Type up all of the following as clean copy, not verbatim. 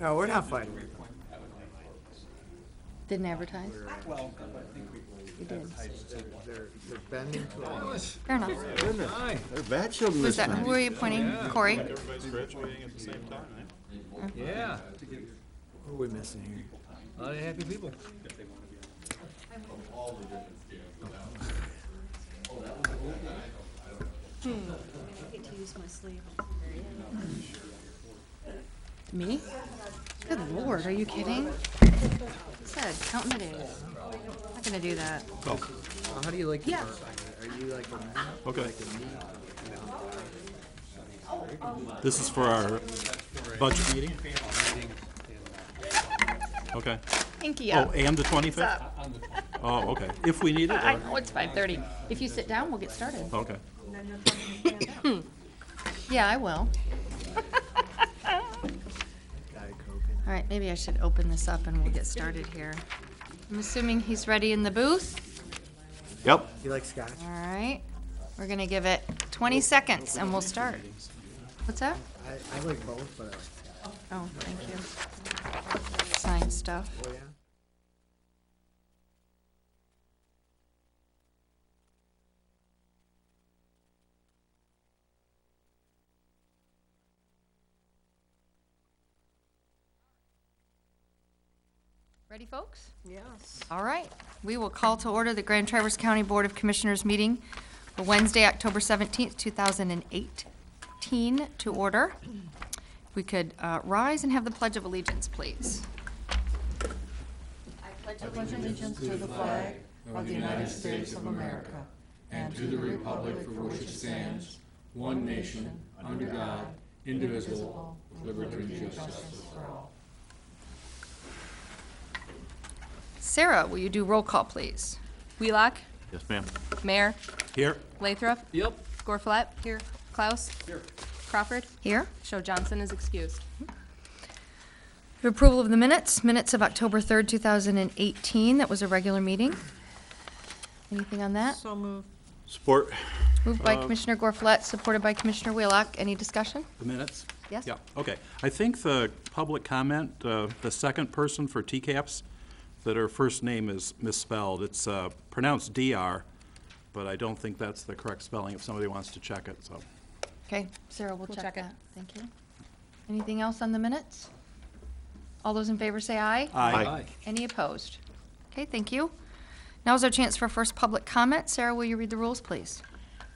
No, we're not fighting. Didn't advertise? You did. They're bending to us. Fair enough. Hi. They're bad children Who's this that? time. Who are you appointing? Corey? Everybody's graduating at the same time, eh? Yeah, What are we missing here? a lot of happy people. I get to use my sleeve. Me? Good Lord, are you kidding? Said, counting the days. I'm not gonna do that. Oh, How do you like Yeah. the work? Are you like a man? okay. Like a me? This is for our budget meeting? Okay. Pinky Oh, up. and the What's 25th? up? Oh, okay. If we need it, I or, know it's 5:30. If you sit down, we'll get started. okay. Yeah, I will. Diet Coke. All right, maybe I should open this up and we'll get started here. I'm assuming he's ready in the booth. Yep. You like scotch? All right, we're gonna give it 20 seconds and we'll start. What's that? I like both, but I like Oh, thank you. Sign stuff. oh yeah. Ready, folks? Yes. All right, we will call to order the Grand Traverse County Board of Commissioners meeting for Wednesday, October 17th, 2018 to order. We could rise and have the Pledge of Allegiance, please. Allegiance to the flag of the United States of America and to the republic for which it stands, one nation, under God, indivisible, with liberty and justice for all. Sarah, will you do roll call, please? Wheelock, Yes, ma'am. Mayor, Here? Lathrop, Yep. Gorflet. Here. Klaus. Here. Crawford. Here. Show Johnson is excused. The approval of the minutes of October 3rd, 2018. That was a regular meeting. Anything on that? So moved. Support Moved by Commissioner Gorflet, supported by Commissioner Wheelock. Any discussion? the minutes? Yes? Yeah, okay. I think the public comment, the second person for TCAPS, that her first name is misspelled. It's pronounced DR, but I don't think that's the correct spelling if somebody wants to check it, so. Okay, Sarah, we'll We'll check check it. that. Thank you. Anything else on the minutes? All those in favor say aye. Aye. Any opposed? Okay, thank you. Now is our chance for first public comment. Sarah, will you read the rules, please?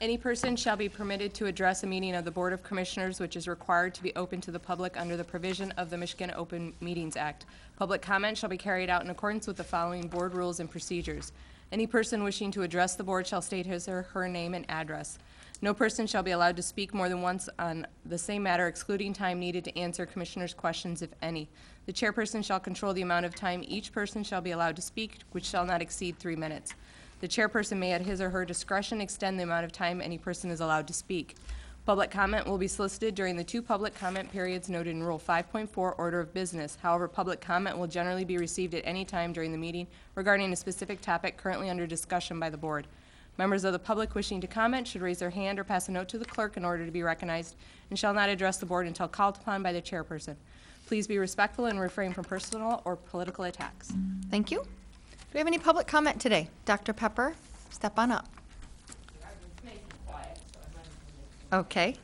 Any person shall be permitted to address a meeting of the Board of Commissioners which is required to be open to the public under the provision of the Michigan Open Meetings Act. Public comment shall be carried out in accordance with the following board rules and procedures. Any person wishing to address the board shall state his or her name and address. No person shall be allowed to speak more than once on the same matter, excluding time needed to answer commissioners' questions, if any. The chairperson shall control the amount of time each person shall be allowed to speak, which shall not exceed 3 minutes. The chairperson may at his or her discretion extend the amount of time any person is allowed to speak. Public comment will be solicited during the 2 public comment periods noted in Rule 5.4 Order of Business. However, public comment will generally be received at any time during the meeting regarding a specific topic currently under discussion by the board. Members of the public wishing to comment should raise their hand or pass a note to the clerk in order to be recognized and shall not address the board until called upon by the chairperson. Please be respectful and refrain from personal or political attacks. Thank you. Do we have any public comment today? Dr. Pepper, step on up. Okay.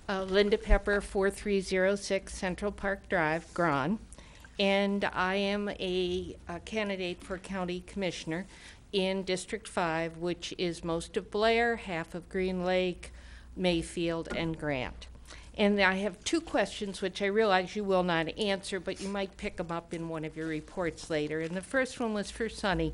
Linda Pepper, 4306 Central Park Drive, Gron. And I am a candidate for county commissioner in District 5, which is most of Blair, half of Green Lake, Mayfield, and Grant. And I have 2 questions, which I realize you will not answer, but you might pick them up in one of your reports later. And the first one was for Sunny.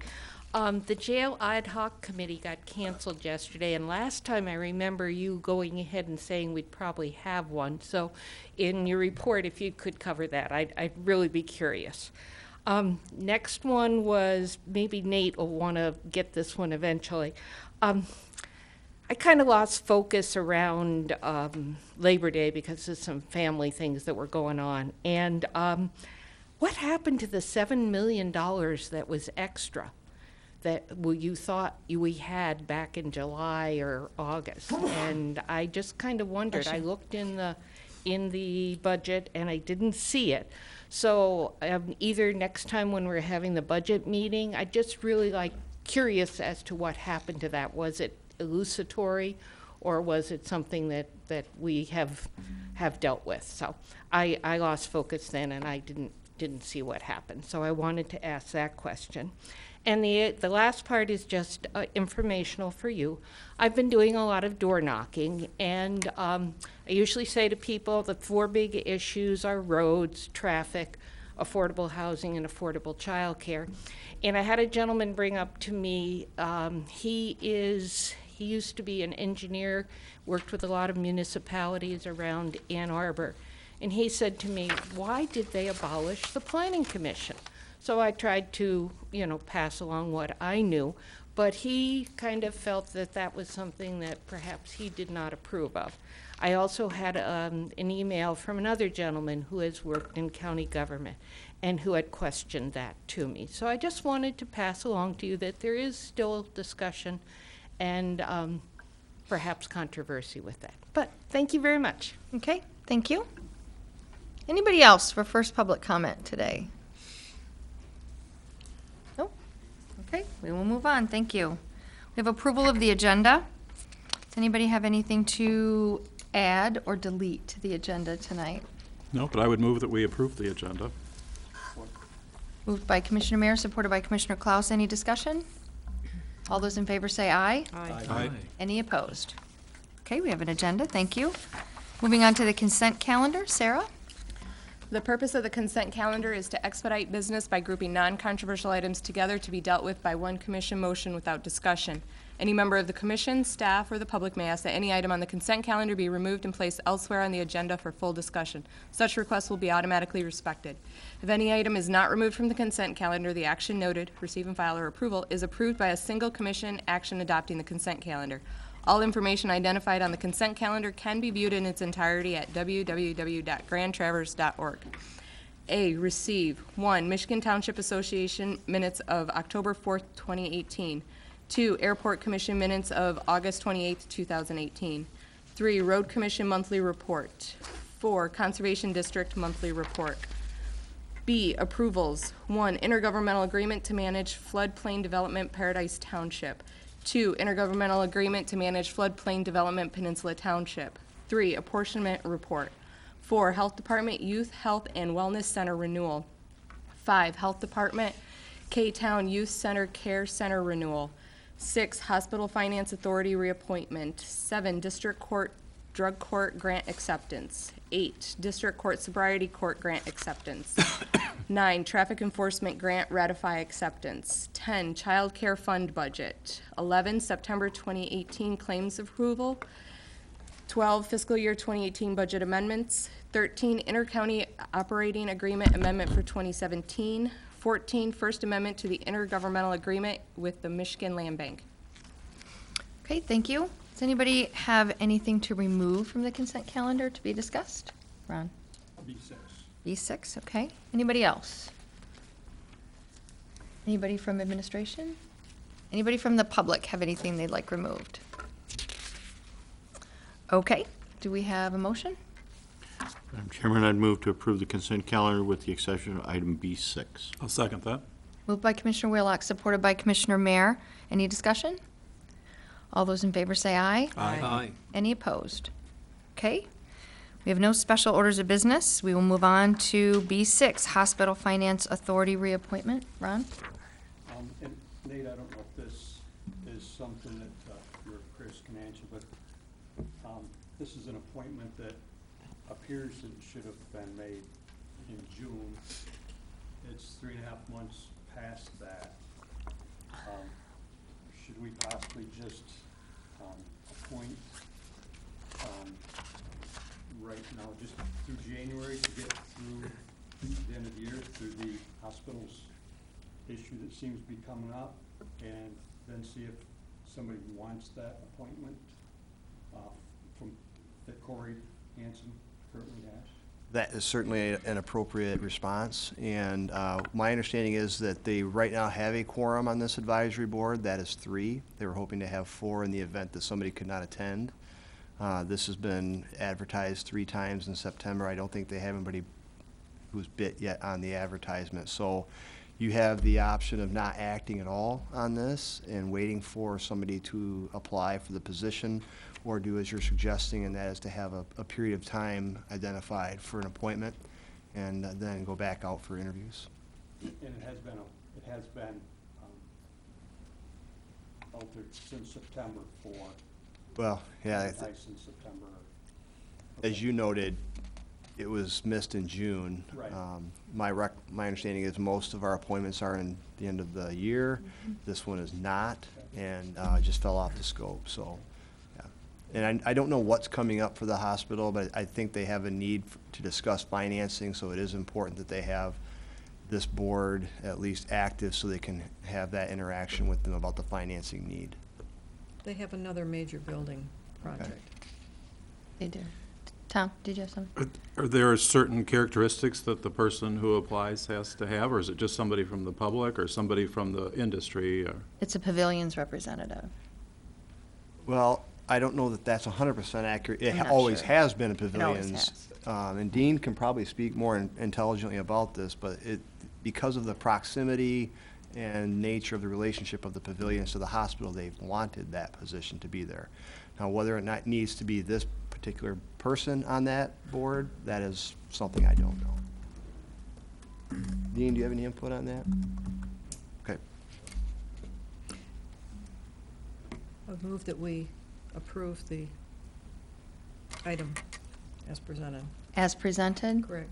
The jail ad hoc committee got canceled yesterday, and last time I remember you going ahead and saying we'd probably have one. So in your report, if you could cover that, I'd really be curious. Next one was, maybe Nate will want to get this one eventually. I kind of lost focus around Labor Day because of some family things that were going on. And what happened to the $7 million that was extra that you thought we had back in July or August? And I just kind of wondered. I looked in the in the budget and I didn't see it. So either next time when we're having the budget meeting, I just really curious as to what happened to that. Was it elucidatory, or was it something that we have dealt with? So I lost focus then, and I didn't see what happened. So I wanted to ask that question. And the last part is just informational for you. I've been doing a lot of door knocking, and I usually say to people the 4 big issues are roads, traffic, affordable housing, and affordable childcare. And I had a gentleman bring up to me, he used to be an engineer, worked with a lot of municipalities around Ann Arbor. And he said to me, why did they abolish the Planning Commission? So I tried to, pass along what I knew, but he kind of felt that that was something that perhaps he did not approve of. I also had an email from another gentleman who has worked in county government and who had questioned that to me. So I just wanted to pass along to you that there is still discussion and perhaps controversy with that. But thank you very much. Okay, thank you. Anybody else for first public comment today? No? Okay, we will move on. Thank you. We have approval of the agenda. Does anybody have anything to add or delete to the agenda tonight? No, but I would move that we approve the agenda. Moved by Commissioner Mayer, supported by Commissioner Klaus. Any discussion? All those in favor say aye. Aye. Any opposed? Okay, we have an agenda. Thank you. Moving on to the consent calendar. Sarah? The purpose of the consent calendar is to expedite business by grouping non-controversial items together to be dealt with by one commission motion without discussion. Any member of the commission, staff, or the public may ask that any item on the consent calendar be removed and placed elsewhere on the agenda for full discussion. Such requests will be automatically respected. If any item is not removed from the consent calendar, the action noted, receive and file or approval, is approved by a single commission action adopting the consent calendar. All information identified on the consent calendar can be viewed in its entirety at www.grandtraverse.org. A, receive, 1, Michigan Township Association minutes of October 4th, 2018. 2, Airport Commission minutes of August 28th, 2018. 3, Road Commission monthly report. 4, Conservation District monthly report. B, approvals. 1, intergovernmental agreement to manage floodplain development Paradise Township. 2, intergovernmental agreement to manage floodplain development Peninsula Township. 3, apportionment report. 4, Health Department Youth Health and Wellness Center renewal. 5, Health Department K-Town Youth Center Care Center renewal. 6, Hospital Finance Authority reappointment. 7, District Court Drug Court grant acceptance. 8, District Court Sobriety Court grant acceptance. 9, Traffic Enforcement Grant Ratify Acceptance. 10, Child Care Fund Budget. 11, September 2018 Claims Approval. 12, Fiscal Year 2018 Budget Amendments. 13, Intercounty Operating Agreement Amendment for 2017. 14, First Amendment to the Intergovernmental Agreement with the Michigan Land Bank. Okay, thank you. Does anybody have anything to remove from the consent calendar to be discussed? Ron? B6. B6, okay. Anybody else? Anybody from administration? Anybody from the public have anything they'd like removed? Okay, do we have a motion? Madam Chairman, I'd move to approve the consent calendar with the exception of item B6. I'll second that. Moved by Commissioner Wheelock, supported by Commissioner Mayer. Any discussion? All those in favor say aye. Aye. Any opposed? Okay. We have no special orders of business. We will move on to B6, Hospital Finance Authority reappointment. Ron? And Nate, I don't know if this is something that your Chris can answer, but this is an appointment that appears it should have been made in June. It's 3.5 months past that. Should we possibly just appoint right now, just through January to get through the end of the year, through the hospital's issue that seems to be coming up, and then see if somebody wants that appointment that Corey Hansen currently has? That is certainly an appropriate response, and my understanding is that they right now have a quorum on this advisory board. That is 3. They were hoping to have 4 in the event that somebody could not attend. This has been advertised 3 times in September. I don't think they have anybody who's bit yet on the advertisement. So you have the option of not acting at all on this and waiting for somebody to apply for the position, or do as you're suggesting, and that is to have a period of time identified for an appointment and then go back out for interviews. And it has been altered since September for, Well, yeah, advertised since September. as you noted, it was missed in June. Right. My understanding is most of our appointments are in the end of the year. This one is not, and it just fell off the scope, so, yeah. And I don't know what's coming up for the hospital, but I think they have a need to discuss financing, so it is important that they have this board at least active so they can have that interaction with them about the financing need. They have another major building project. They do. Tom, did you have something? Are there certain characteristics that the person who applies has to have, or is it just somebody from the public or somebody from the industry? Or? It's a pavilion's representative. Well, I don't know that that's 100% accurate. It I'm not always sure. has been a It always pavilions. has. And Dean can probably speak more intelligently about this, but because of the proximity and nature of the relationship of the pavilions to the hospital, they've wanted that position to be there. Now, whether or not it needs to be this particular person on that board, that is something I don't know. Dean, do you have any input on that? Okay. I've moved that we approve the item as presented. As presented, Correct.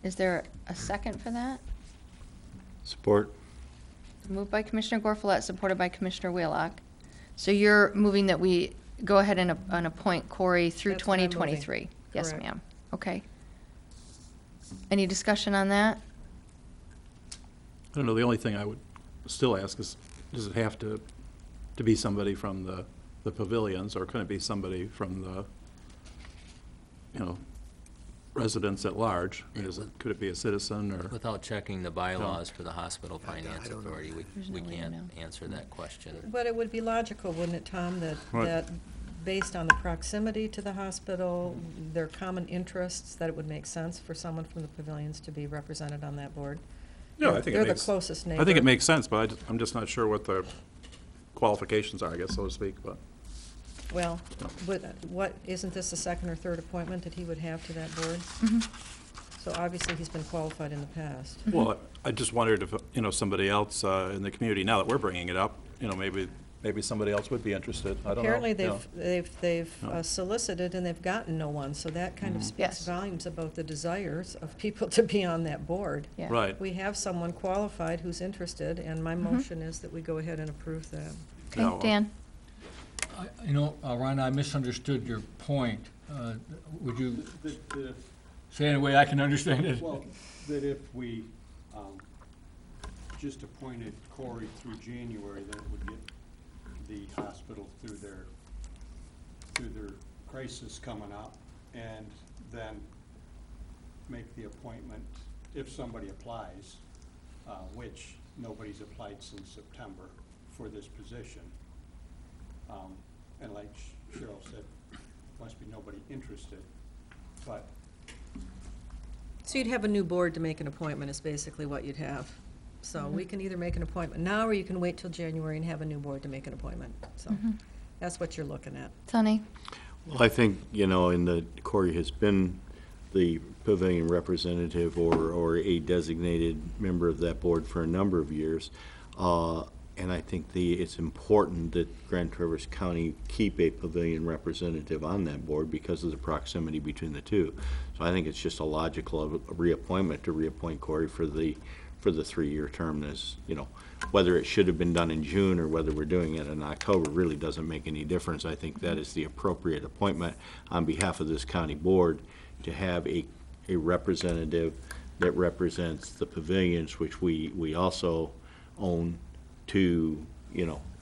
is there a second for that? Support? Moved by Commissioner Gorfulet, supported by Commissioner Wheelock. So you're moving that we go ahead and appoint Corey through That's what I'm moving. 2023? Yes, Correct. ma'am. Okay. Any discussion on that? I don't know, the only thing I would still ask is, does it have to be somebody from the pavilions, or can it be somebody from the, residents at large? I mean, could it be a citizen, or? Without checking the bylaws for the Hospital Finance I don't know. Authority, There's we no way to can't know. answer that question. But it would be logical, wouldn't it, Tom, Right. that based on the proximity to the hospital, their common interests, that it would make sense for someone from the pavilions to be represented on that board? Yeah, I think it They're the makes. closest neighbor. I think it makes sense, but I'm just not sure what the qualifications are, I guess, so to speak, but. Well, isn't this the second or third appointment that he would have to that board? So obviously, he's been qualified in the past. Well, I just wondered if, somebody else in the community, now that we're bringing it up, maybe somebody else would be interested. I don't know. Apparently, you know. they've No. solicited and they've gotten no one, so that kind of Yes. speaks volumes about the desires of people to be on that board. Yeah. Right. We have someone qualified who's interested, and my motion is that we go ahead and approve that. No, Okay, Dan? Ron, I misunderstood your point. Would you The say it in a way I can understand it? Well, that if we just appointed Corey through January, then it would get the hospital through their crisis coming up, and then make the appointment if somebody applies, which nobody's applied since September for this position. And like Cheryl said, must be nobody interested, but So you'd have a new board to make an appointment is basically what you'd have. So we can either make an appointment now, or you can wait till January and have a new board to make an appointment. So that's what you're looking at. Sonny? Well, I think, Corey has been the pavilion representative or a designated member of that board for a number of years. And I think it's important that Grand Traverse County keep a pavilion representative on that board because of the proximity between the two. So I think it's just a logical reappointment to reappoint Corey for the 3-year term. As whether it should have been done in June or whether we're doing it in October really doesn't make any difference. I think that is the appropriate appointment on behalf of this county board to have a representative that represents the pavilions, which we also own, to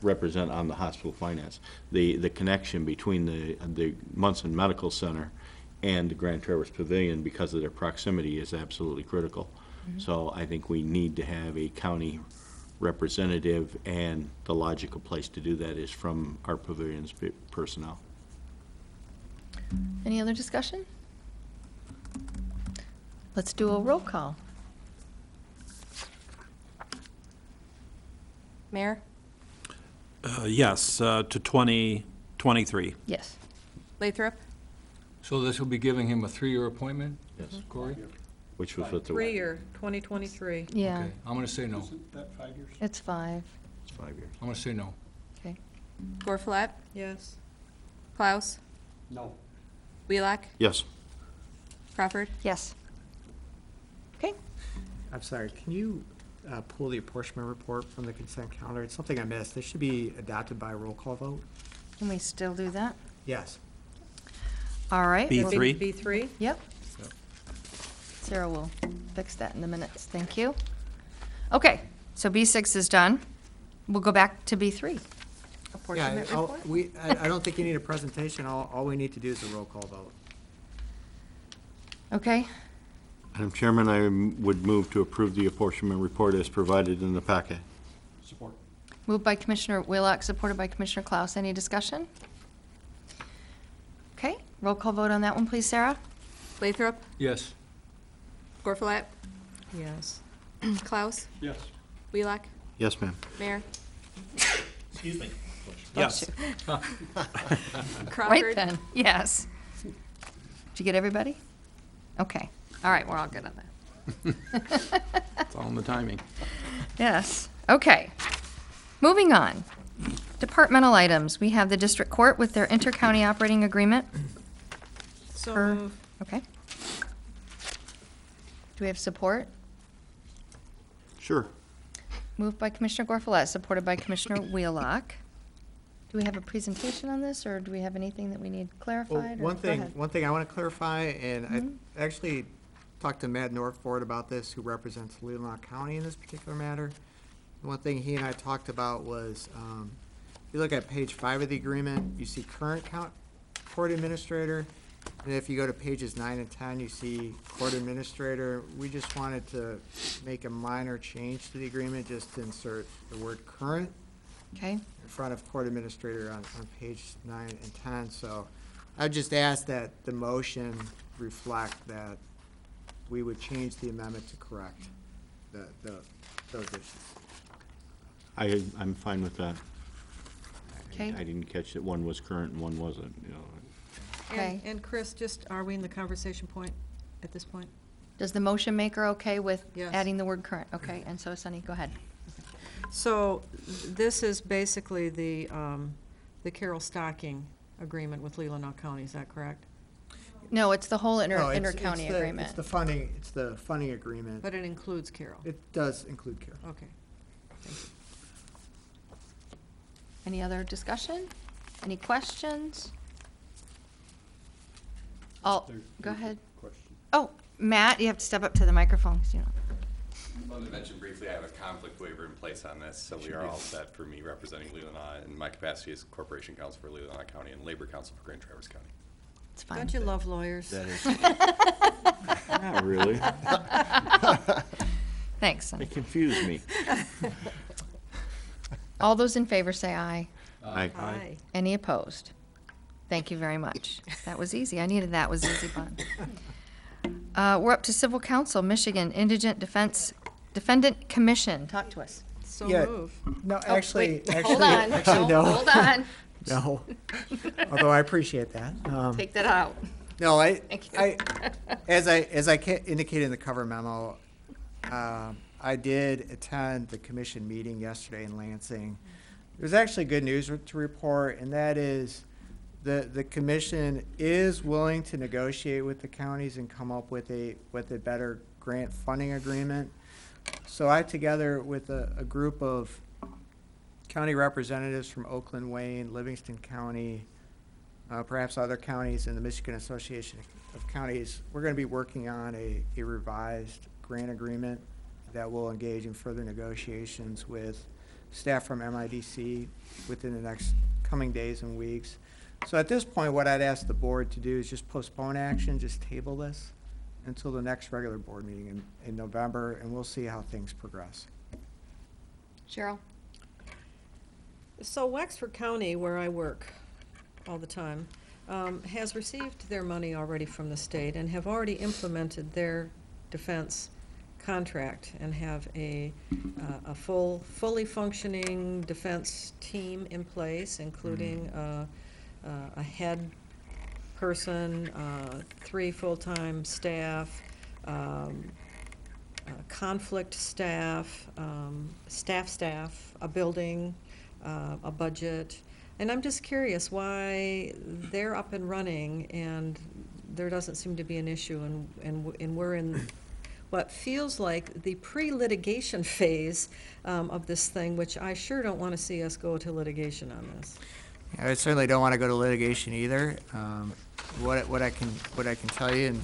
represent on the hospital finance. The connection between the Munson Medical Center and the Grand Traverse Pavilion, because of their proximity, is absolutely critical. So I think we need to have a county representative, and the logical place to do that is from our pavilion's personnel. Any other discussion? Let's do a roll call. Mayor? Yes, to 2023. Yes. Lathrop? So this will be giving him a 3-year appointment? Yes. Corey? Which was what the. 3-year, 2023. Yeah, Okay, I'm gonna say no. Isn't that 5 years? it's 5. It's 5 years. I'm gonna say no. Okay. Gorfulet? Yes. Klaus? No. Wheelock? Yes. Crawford? Yes. Okay. I'm sorry, can you pull the apportionment report from the consent calendar? It's something I missed. This should be adopted by roll call vote? Can we still do that? Yes. All right. B3? well- B3? Yep. Sarah will fix that in the minutes. Thank you. Okay, so B6 is done. We'll go back to B3. Yeah, Apportionment report. I don't think you need a presentation. All we need to do is a roll call vote. Okay, Madam Chairman, I would move to approve the apportionment report as provided in the packet. Support. moved by Commissioner Wheelock, supported by Commissioner Klaus. Any discussion? Okay, roll call vote on that one, please, Sarah? Lathrop? Yes. Gorfulet? Yes. Klaus? Yes. Wheelock? Yes, ma'am. Mayor? Yes. Right Crawford? then, yes. Did you get everybody? Okay, all right, we're all good on that. It's all in the timing. Yes, okay. Moving on. Departmental items. We have the district court with their inter-county operating agreement. So Per- move. Okay. Do we have support? Sure. Moved by Commissioner Gorfulet, supported by Commissioner Wheelock. Do we have a presentation on this, or do we have anything that we need Well, clarified? or- one go thing, ahead. one thing I want to clarify, and I actually talked to Matt Northford about this, who represents Leelanau County in this particular matter. One thing he and I talked about was, if you look at page 5 of the agreement, you see current court administrator. And if you go to pages 9 and 10, you see court administrator. We just wanted to make a minor change to the agreement, just to insert the word current Okay, in front of court administrator on page 9 and 10. So I just ask that the motion reflect that we would change the amendment to correct those issues. I'm fine with that. Okay. I didn't catch that one was current and one wasn't, you know. okay. And Chris, just, are we in the conversation point at this point? Does the motion maker okay with Yes. adding the word current? Okay, and so Sunny, go ahead. So this is basically the Carroll Stocking agreement with Leelanau County, is that correct? No, it's the whole No, it's- inter-county it's the- agreement. It's the funding agreement. But it includes Carroll. It does include Carroll. Okay. Any other discussion? Any questions? Oh, There's- go there's a ahead. Question. Oh, Matt, you have to step up to the microphone, 'cause you know. I wanted to mention briefly, I have a conflict waiver in place on this, so we are all set for me representing Leelanau in my capacity as Corporation Counsel for Leelanau County and Labor Counsel for Grand Traverse County. It's fine. Don't you love lawyers? That is. Not really. Thanks, Sunny. It confused me. All those in favor say aye. Aye. Any opposed? Thank you very much. That was easy. I needed that. Was easy fun. We're up to Civil Council, Michigan Indigent Defendant Commission. Talk to us. So Yeah. move. No, Oh, actually, wait, actually, hold on. actually, No, no. hold on. No. Although I appreciate that. Take that out. No, Thank you. as I indicated in the cover memo, I did attend the commission meeting yesterday in Lansing. There's actually good news to report, and that is the commission is willing to negotiate with the counties and come up with a better grant funding agreement. So I, together with a group of county representatives from Oakland, Wayne, Livingston County, perhaps other counties in the Michigan Association of Counties, we're going to be working on a revised grant agreement that will engage in further negotiations with staff from MIDC within the next coming days and weeks. So at this point, what I'd ask the board to do is just postpone action, just table this until the next regular board meeting in November, and we'll see how things progress. Cheryl? So Wexford County, where I work all the time, has received their money already from the state and have already implemented their defense contract and have a fully functioning defense team in place, including a head person, 3 full-time staff, conflict staff, staff, a building, a budget. And I'm just curious why they're up and running and there doesn't seem to be an issue, and we're in what feels like the pre-litigation phase of this thing, which I sure don't want to see us go to litigation on this. I certainly don't want to go to litigation either. What I can tell you, and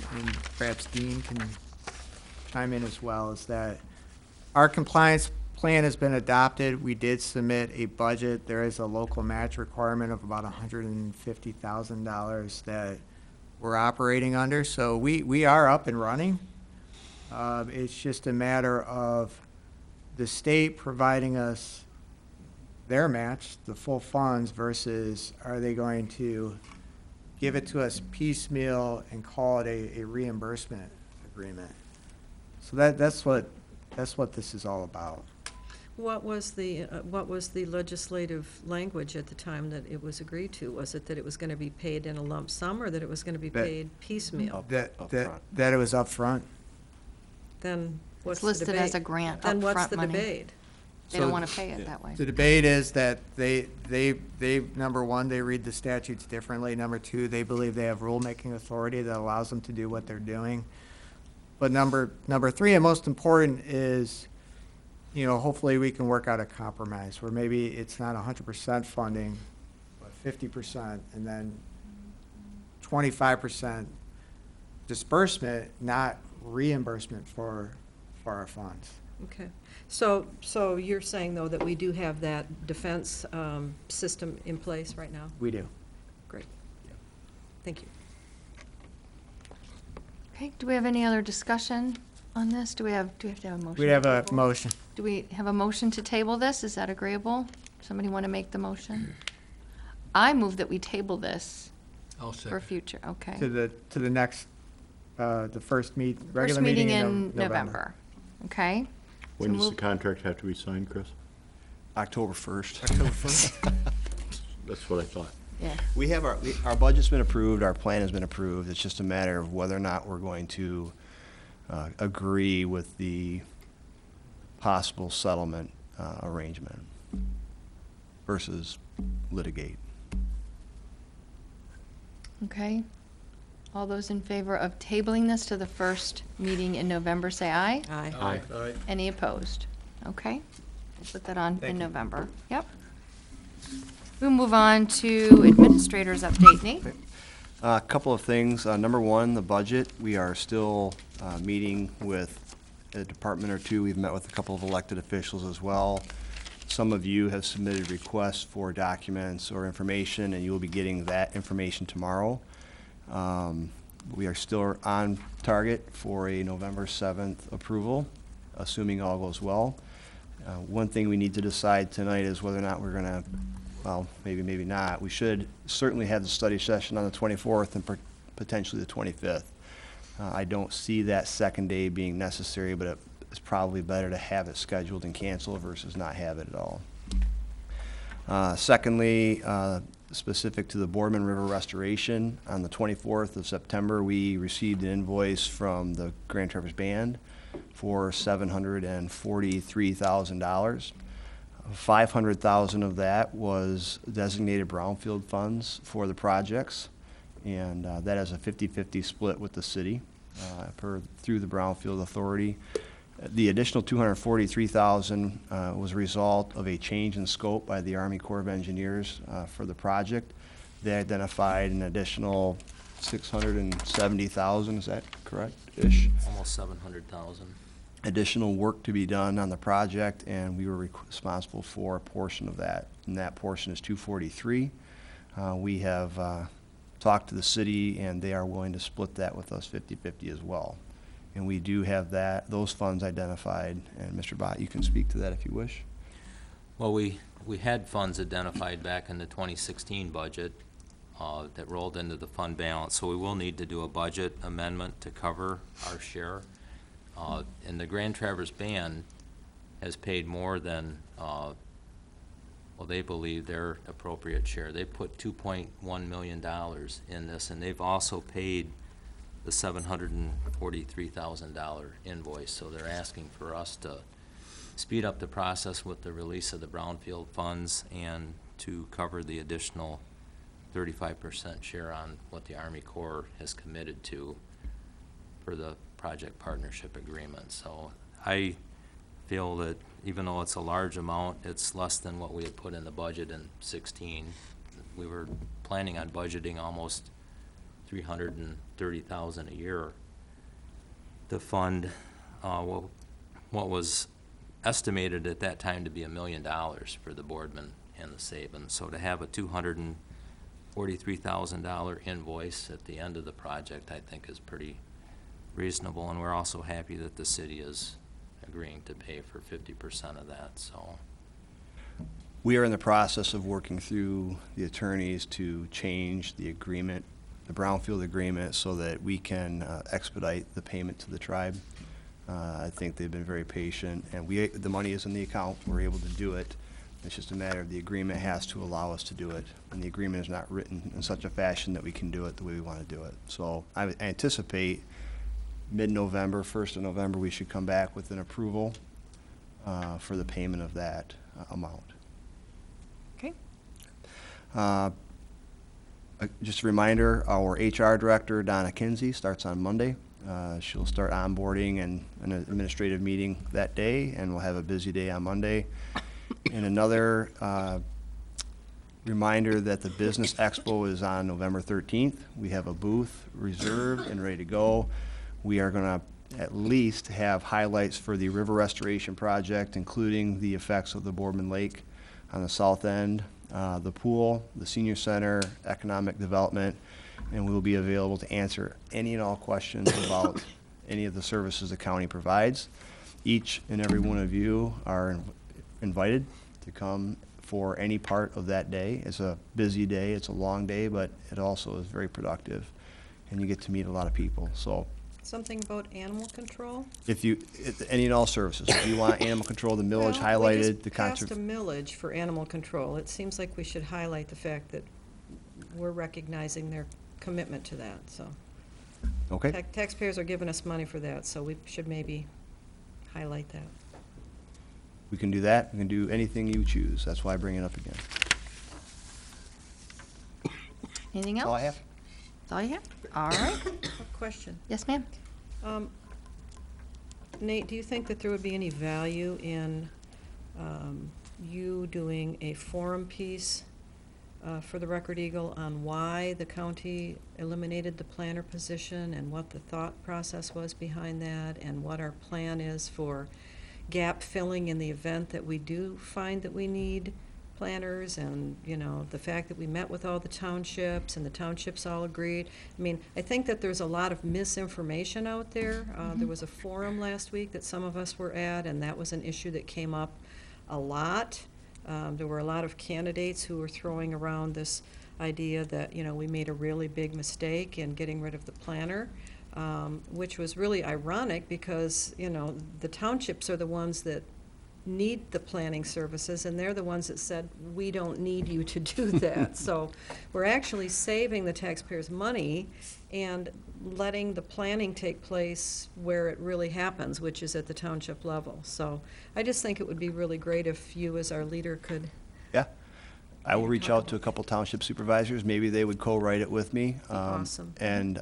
perhaps Dean can chime in as well, is that our compliance plan has been adopted. We did submit a budget. There is a local match requirement of about $150,000 that we're operating under. So we are up and running. It's just a matter of the state providing us their match, the full funds, versus are they going to give it to us piecemeal and call it a reimbursement agreement. So that's what this is all about. What was the legislative language at the time that it was agreed to? Was it that it was going to be paid in a lump sum, or that it was going to be paid piecemeal? That it was upfront. Then what's It's the listed debate? as a grant, Then what's upfront the money. debate? They don't want to pay it that way. The debate is that they, number one, they read the statutes differently. Number two, they believe they have rulemaking authority that allows them to do what they're doing. But number three, and most important, is, hopefully we can work out a compromise where maybe it's not 100% funding, but 50%, and then 25% disbursement, not reimbursement for our funds. Okay. So you're saying, though, that we do have that defense system in place right now? We do. Great. Thank you. Okay, do we have any other discussion on this? Do we have to have a motion? We have to a table? motion. Do we have a motion to table this? Is that agreeable? Somebody want to make the motion? I move that we table this I'll for second. future, okay. To the next, the first regular First meeting meeting in November, okay? When So does the move- contract have to be signed, Chris? October 1st. That's what I thought. Yeah, We have our budget's been approved, our plan has been approved. It's just a matter of whether or not we're going to agree with the possible settlement arrangement versus litigate. okay. All those in favor of tabling this to the first meeting in November, say aye. Aye. Aye. Any opposed? Okay, we'll put that on in November. Yep. We'll move on to administrators update. Nate? A couple of things. Number one, the budget. We are still meeting with a department or two. We've met with a couple of elected officials as well. Some of you have submitted requests for documents or information, and you will be getting that information tomorrow. We are still on target for a November 7th approval, assuming all goes well. One thing we need to decide tonight is whether or not we're going to, well, maybe not. We should certainly have the study session on the 24th and potentially the 25th. I don't see that second day being necessary, but it's probably better to have it scheduled and cancel versus not have it at all. Secondly, specific to the Boardman River restoration, on the 24th of September, we received an invoice from the Grand Traverse Band for $743,000. $500,000 of that was designated brownfield funds for the projects, and that is a 50-50 split with the city through the Brownfield Authority. The additional $243,000 was a result of a change in scope by the Army Corps of Engineers for the project. They identified an additional $670,000, is that correct-ish? Almost 700,000. Additional work to be done on the project, and we were responsible for a portion of that, and that portion is $243,000. We have talked to the city, and they are willing to split that with us 50-50 as well. And we do have those funds identified, and Mr. Bott, you can speak to that if you wish. Well, we had funds identified back in the 2016 budget that rolled into the fund balance, so we will need to do a budget amendment to cover our share. And the Grand Traverse Band has paid more than, well, they believe their appropriate share. They put $2.1 million in this, and they've also paid the $743,000 invoice, so they're asking for us to speed up the process with the release of the brownfield funds and to cover the additional 35% share on what the Army Corps has committed to for the project partnership agreement. So I feel that even though it's a large amount, it's less than what we had put in the budget in 16. We were planning on budgeting almost $330,000 a year to fund what was estimated at that time to be $1 million for the Boardman and the Sabin. So to have a $243,000 invoice at the end of the project, I think is pretty reasonable, and we're also happy that the city is agreeing to pay for 50% of that, so. We are in the process of working through the attorneys to change the agreement, the brownfield agreement, so that we can expedite the payment to the tribe. I think they've been very patient, and the money is in the account. We're able to do it. It's just a matter of the agreement has to allow us to do it, and the agreement is not written in such a fashion that we can do it the way we want to do it. So I anticipate mid-November, 1st of November, we should come back with an approval for the payment of that amount. Okay. Just a reminder, our HR director, Donna Kinsey, starts on Monday. She'll start onboarding and an administrative meeting that day, and we'll have a busy day on Monday. And another reminder that the Business Expo is on November 13th. We have a booth reserved and ready to go. We are going to at least have highlights for the river restoration project, including the effects of the Boardman Lake on the south end, the pool, the senior center, economic development, and we will be available to answer any and all questions about any of the services the county provides. Each and every one of you are invited to come for any part of that day. It's a busy day, it's a long day, but it also is very productive, and you get to meet a lot of people. So Something about animal control? Any and all services, if you want animal control, the millage highlighted, the Well, we just passed a millage for animal control. It seems like we should highlight the fact that we're recognizing their commitment to that, so. Okay, Taxpayers are giving us money for that, so we should maybe highlight that. we can do that. We can do anything you choose. That's why I bring it up again. Anything else? That's all I have. That's all you have? All right. Question. Yes, ma'am. Nate, do you think that there would be any value in you doing a forum piece for the Record Eagle on why the county eliminated the planner position and what the thought process was behind that and what our plan is for gap filling in the event that we do find that we need planners, and, you know, the fact that we met with all the townships and the townships all agreed. I mean, I think that there's a lot of misinformation out there. There was a forum last week that some of us were at, and that was an issue that came up a lot. There were a lot of candidates who were throwing around this idea that, you know, we made a really big mistake in getting rid of the planner, which was really ironic because, you know, the townships are the ones that need the planning services, and they're the ones that said, we don't need you to do that. So we're actually saving the taxpayers' money and letting the planning take place where it really happens, which is at the township level. So I just think it would be really great if you, as our leader, could. Yeah. I will reach out to a couple township supervisors. Maybe they would co-write it with me. Awesome. And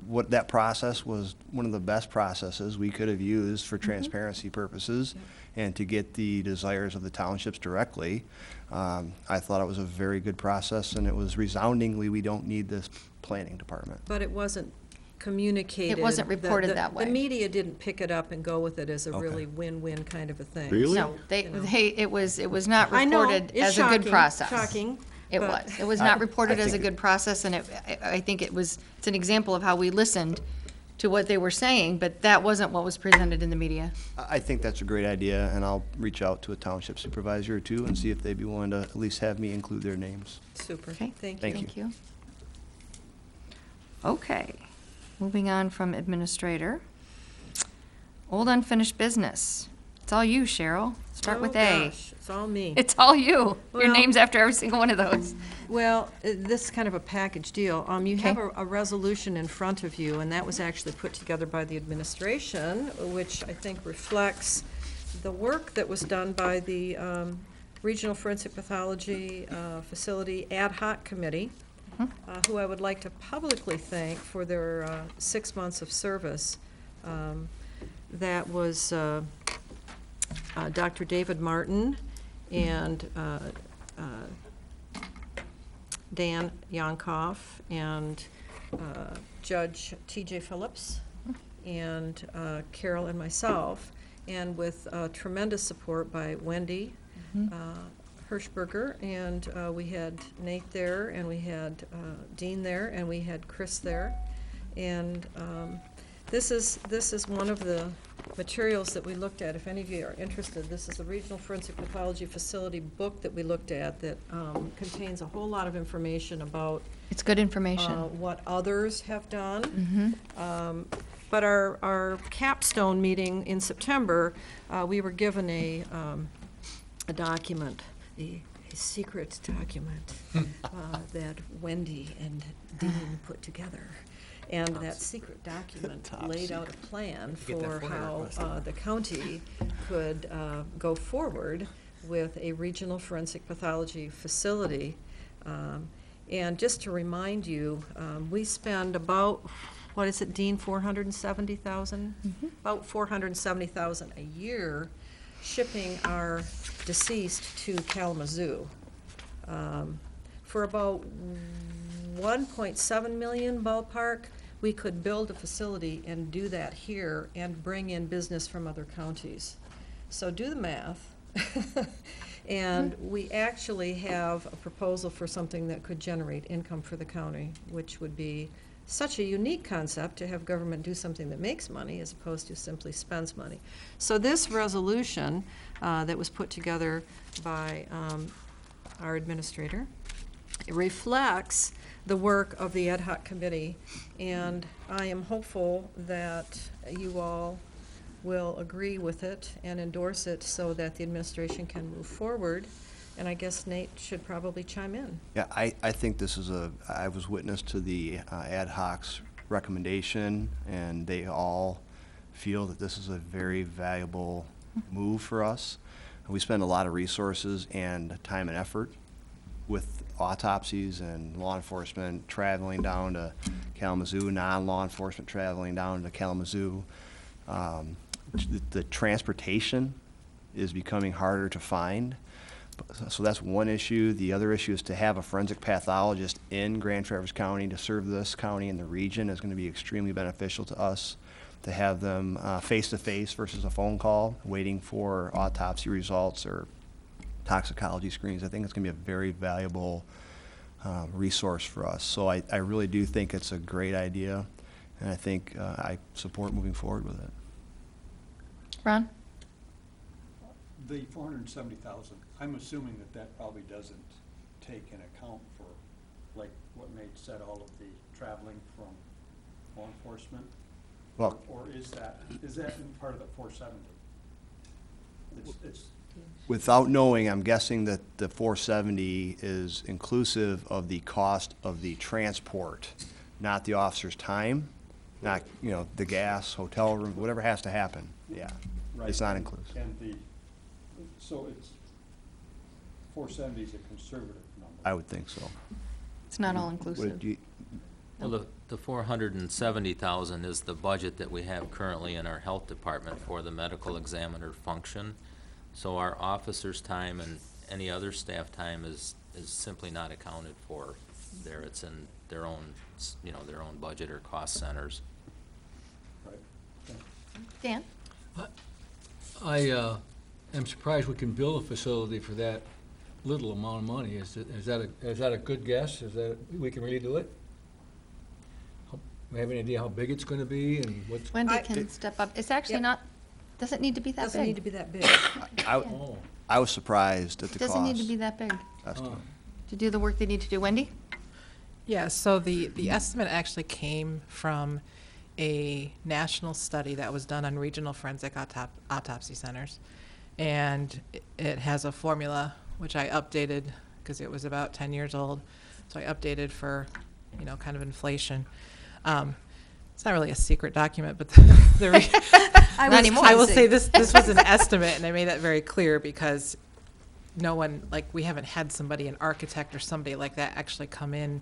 what that process was one of the best processes we could have used for transparency purposes and to get the desires of the townships directly. I thought it was a very good process, and it was resoundingly, we don't need this planning department. But it wasn't communicated. It wasn't reported that way. The media didn't pick it up and go with it as a really win-win kind of a thing. Really? No, it was not I know, reported it's as a good shocking, process. shocking, It but- was not reported I as a think good process, and I think it's an example of how we listened to what they were saying, but that wasn't what was presented in the media. I think that's a great idea, and I'll reach out to a township supervisor or two and see if they'd be willing to at least have me include their names. Super, Okay. thank you. Thank you. Thank you. Okay, moving on from administrator. Old unfinished business. It's all you, Cheryl. Start with Oh, A. gosh, it's all me. It's all you. Your Well- name's after every single one of those. Well, this is kind of a package deal. You have Okay. a resolution in front of you, and that was actually put together by the administration, which I think reflects the work that was done by the Regional Forensic Pathology Facility Ad Hoc Committee, who I would like to publicly thank for their 6 months of service. That was Dr. David Martin and Dan Yankoff and Judge T.J. Phillips and Carol and myself, and with tremendous support by Wendy Hirschberger, and we had Nate there, and we had Dean there, and we had Chris there. And this is one of the materials that we looked at. If any of you are interested, this is the Regional Forensic Pathology Facility book that we looked at that contains a whole lot of information about It's good information. what others have done. But our capstone meeting in September, we were given a document, a secret document that Wendy and Dean put together. And that secret document laid out a plan for how the county could go forward with a regional forensic pathology facility. And just to remind you, we spend about, what is it, Dean, 470,000? About 470,000 a year shipping our deceased to Kalamazoo. For about 1.7 million ballpark, we could build a facility and do that here and bring in business from other counties. So do the math. And we actually have a proposal for something that could generate income for the county, which would be such a unique concept to have government do something that makes money as opposed to simply spends money. So this resolution that was put together by our administrator, it reflects the work of the ad hoc committee, and I am hopeful that you all will agree with it and endorse it so that the administration can move forward. And I guess Nate should probably chime in. Yeah, I think this is I was witness to the ad hoc's recommendation, and they all feel that this is a very valuable move for us. We spend a lot of resources and time and effort with autopsies and law enforcement traveling down to Kalamazoo, non-law enforcement traveling down to Kalamazoo. The transportation is becoming harder to find. So that's one issue. The other issue is to have a forensic pathologist in Grand Traverse County to serve this county and the region is going to be extremely beneficial to us. To have them face-to-face versus a phone call, waiting for autopsy results or toxicology screens, I think it's going to be a very valuable resource for us. So I really do think it's a great idea, and I think I support moving forward with it. Ron? The 470,000, I'm assuming that probably doesn't take in account for, like what Nate said, all of the traveling from law enforcement? Well, Or is that in part of the 470? It's without knowing, I'm guessing that the 470 is inclusive of the cost of the transport, not the officer's time, not, the gas, hotel room, whatever has to happen. Yeah, right. it's not inclusive. So it's 470 is a conservative number. I would think so. It's not all inclusive. Well, the 470,000 is the budget that we have currently in our health department for the medical examiner function. So our officers' time and any other staff time is simply not accounted for there. It's in their own, their own budget or cost centers. Right. Okay. Dan? I am surprised we can build a facility for that little amount of money. Is that a good guess? Is that we can really do it? we have any idea how big it's gonna be and what's? Wendy can step up. It's actually Yep. not, doesn't need to be that Doesn't need to big. be that big. Oh, I was surprised at the cost. Doesn't need to be that big estimate. to do the work they need to do. Wendy? Yeah, so the estimate actually came from a national study that was done on regional forensic autopsy centers. And it has a formula, which I updated because it was about 10 years old. So I updated for, kind of inflation. It's not really a secret document, but Not anymore. I will say this was an estimate, and I made that very clear because no one, we haven't had somebody, an architect or somebody like that, actually come in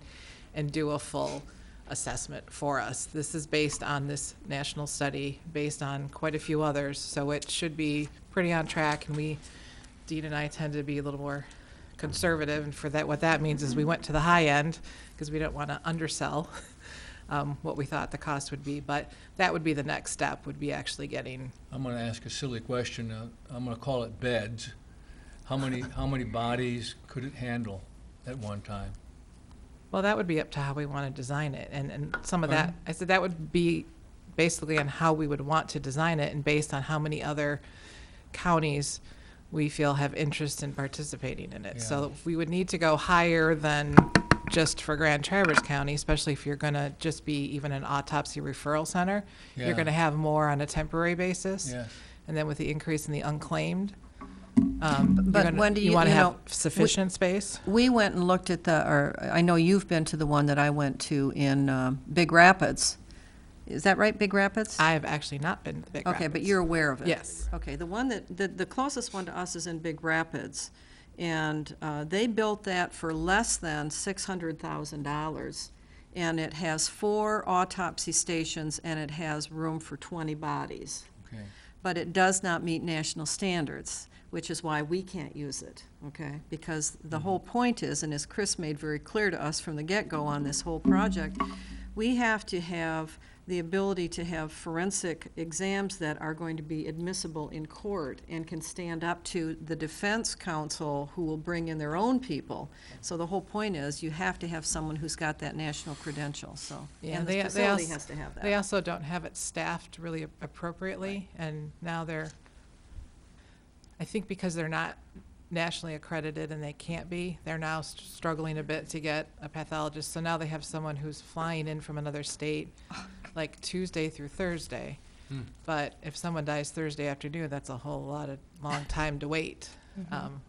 and do a full assessment for us. This is based on this national study, based on quite a few others, so it should be pretty on track, and Dean and I tend to be a little more conservative, and for that, what that means is we went to the high end, because we don't want to undersell what we thought the cost would be, but that would be the next step, would be actually getting. I'm gonna ask a silly question. I'm gonna call it beds. How many bodies could it handle at one time? Well, that would be up to how we want to design it, and some of that, Pardon? I said that would be basically on how we would want to design it and based on how many other counties we feel have interest in participating in it. Yeah. So we would need to go higher than just for Grand Traverse County, especially if you're going to just be even an autopsy referral center. Yeah. You're going to have more on a temporary basis. Yes. And then with the increase in the unclaimed, But Wendy, you want to you have know, sufficient space. We went and looked at I know you've been to the one that I went to in Big Rapids. Is that right, Big Rapids? I have actually not been to Big Rapids. Okay, but you're aware of it? Yes. Okay, the one the closest one to us is in Big Rapids, and they built that for less than $600,000, and it has 4 autopsy stations, and it has room for 20 bodies. Okay. But it does not meet national standards, which is why we can't use it, okay? Because the whole point is, and as Chris made very clear to us from the get-go on this whole project, we have to have the ability to have forensic exams that are going to be admissible in court and can stand up to the defense counsel who will bring in their own people. So the whole point is, you have to have someone who's got that national credential, so. Yeah, And the facility has to have that. They also don't have it staffed really appropriately, and now I think because they're not nationally accredited and they can't be, they're now struggling a bit to get a pathologist. So now they have someone who's flying in from another state, like Tuesday through Thursday. But if someone dies Thursday afternoon, that's a long time to wait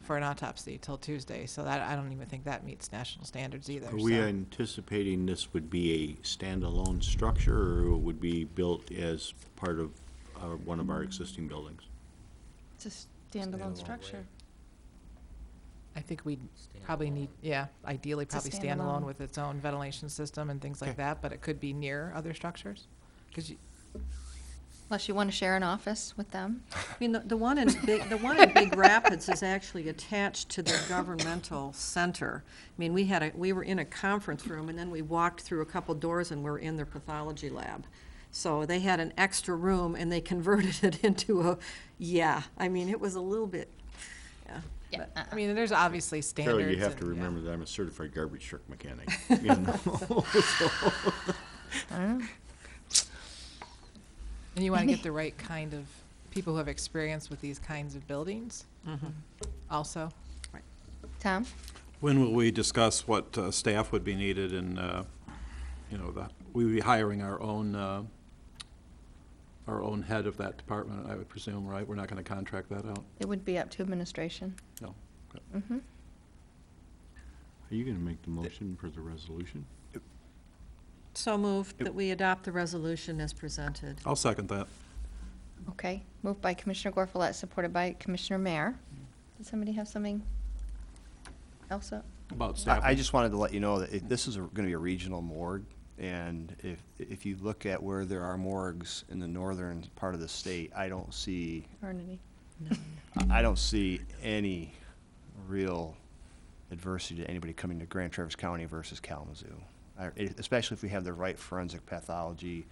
for an autopsy till Tuesday. So that, I don't even think that meets national standards either. Are we so. anticipating this would be a standalone structure, or it would be built as part of one of our existing buildings? It's a standalone structure. I think we'd probably need, ideally It's a probably standalone standalone. with its own ventilation system and things like Okay. that, but it could be near other structures. Because Unless you want to share an office with them. I mean, the one in Big Rapids is actually attached to their governmental center. I mean, we were in a conference room, and then we walked through a couple doors and we're in their pathology lab. So they had an extra room, and they converted it into I mean, it was a little bit, Yeah. but- I mean, there's obviously standards. Carol, you have to and, yeah. remember that I'm a certified garbage truck mechanic. You know? And you want to get the right kind of people who have experience with these kinds of buildings also. Tom? When will we discuss what staff would be needed and, we would be hiring our own head of that department, I would presume, right? We're not going to contract that out? It would be up to administration. No. Okay. Mm-hmm. Are you going to make the motion for the resolution? So moved that we adopt the resolution as presented. I'll second that. Okay. Moved by Commissioner Gorfulet, supported by Commissioner Mayer. Does somebody have something else up? About staff. I just wanted to let you know that this is going to be a regional morgue, and if you look at where there are morgues in the northern part of the state, I don't see any real adversity to anybody coming to Grand Traverse County versus Kalamazoo. Especially if we have the right forensic pathology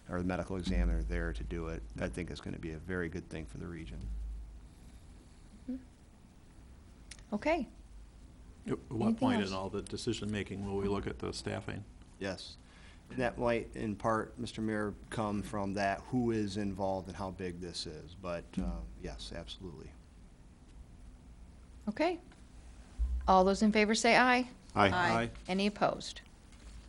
or the medical examiner there to do it, I think it's going to be a very good thing for the region. Okay. At what Anything point else? in all the decision-making will we look at the staffing? Yes. That might, in part, Mr. Mayor, come from that, who is involved and how big this is, but, yes, absolutely. Okay. All those in favor say aye. Aye. Any opposed?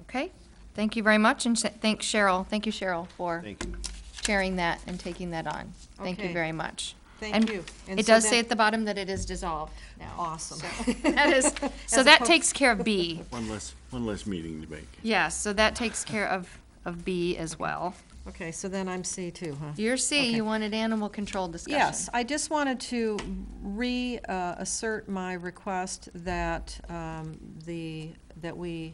Okay, thank you very much, and thanks Cheryl, thank you Cheryl for Thank you. sharing that and taking that on. Thank you Okay. very much. Thank And you. And it so does say that- at the bottom that it is dissolved now. Awesome. That is, so As that opposed- takes care of B. One less meeting to make. Yes, so that takes care of B as well. Okay, so then I'm C too, huh? You're C, Okay. you wanted animal control discussion. Yes, I just wanted to reassert my request that that we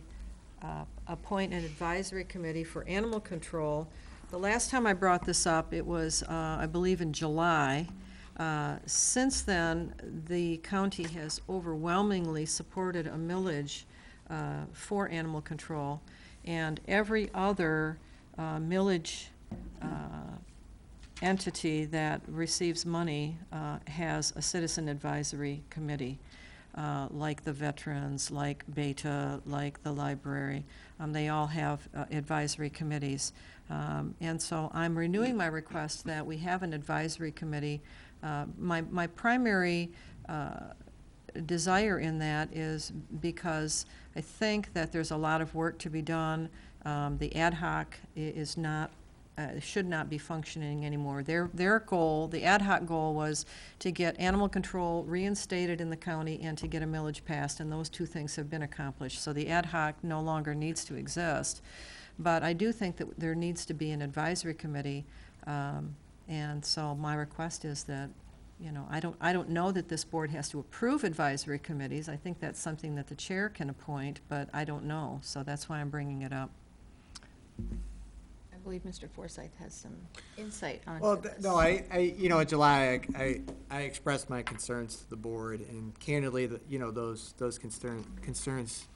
appoint an advisory committee for animal control. The last time I brought this up, it was, I believe, in July. Since then, the county has overwhelmingly supported a millage for animal control, and every other millage entity that receives money has a citizen advisory committee, like the veterans, like Beta, like the library. They all have advisory committees. And so I'm renewing my request that we have an advisory committee. My primary desire in that is because I think that there's a lot of work to be done. The ad hoc is not, should not be functioning anymore. Their goal, the ad hoc goal, was to get animal control reinstated in the county and to get a millage passed, and those two things have been accomplished. So the ad hoc no longer needs to exist. But I do think that there needs to be an advisory committee, and so my request is that, you know, I don't know that this board has to approve advisory committees. I think that's something that the chair can appoint, but I don't know, so that's why I'm bringing it up. I believe Mr. Forsythe has some insight on Well, this. no, in July, I expressed my concerns to the board, and candidly, those concerns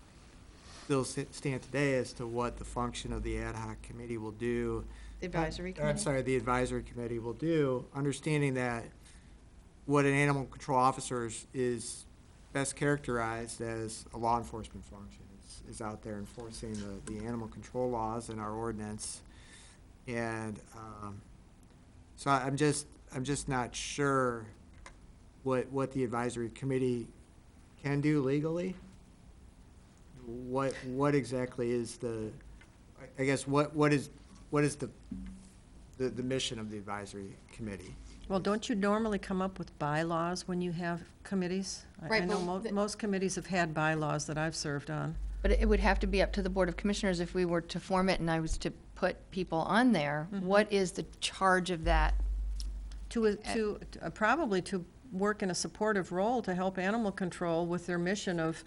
still stand today as to what the function of the ad hoc committee will do. The advisory I'm committee? sorry, the advisory committee will do, understanding that what an animal control officer is best characterized as a law enforcement function, is out there enforcing the animal control laws in our ordinance. And so I'm just not sure what the advisory committee can do legally. What exactly is I guess what is the mission of the advisory committee? Well, don't you normally come up with bylaws when you have committees? I Right, know but most committees have had bylaws that I've served on. But it would have to be up to the Board of Commissioners if we were to form it and I was to put people on there. What is the charge of that? Probably to work in a supportive role to help animal control with their mission of,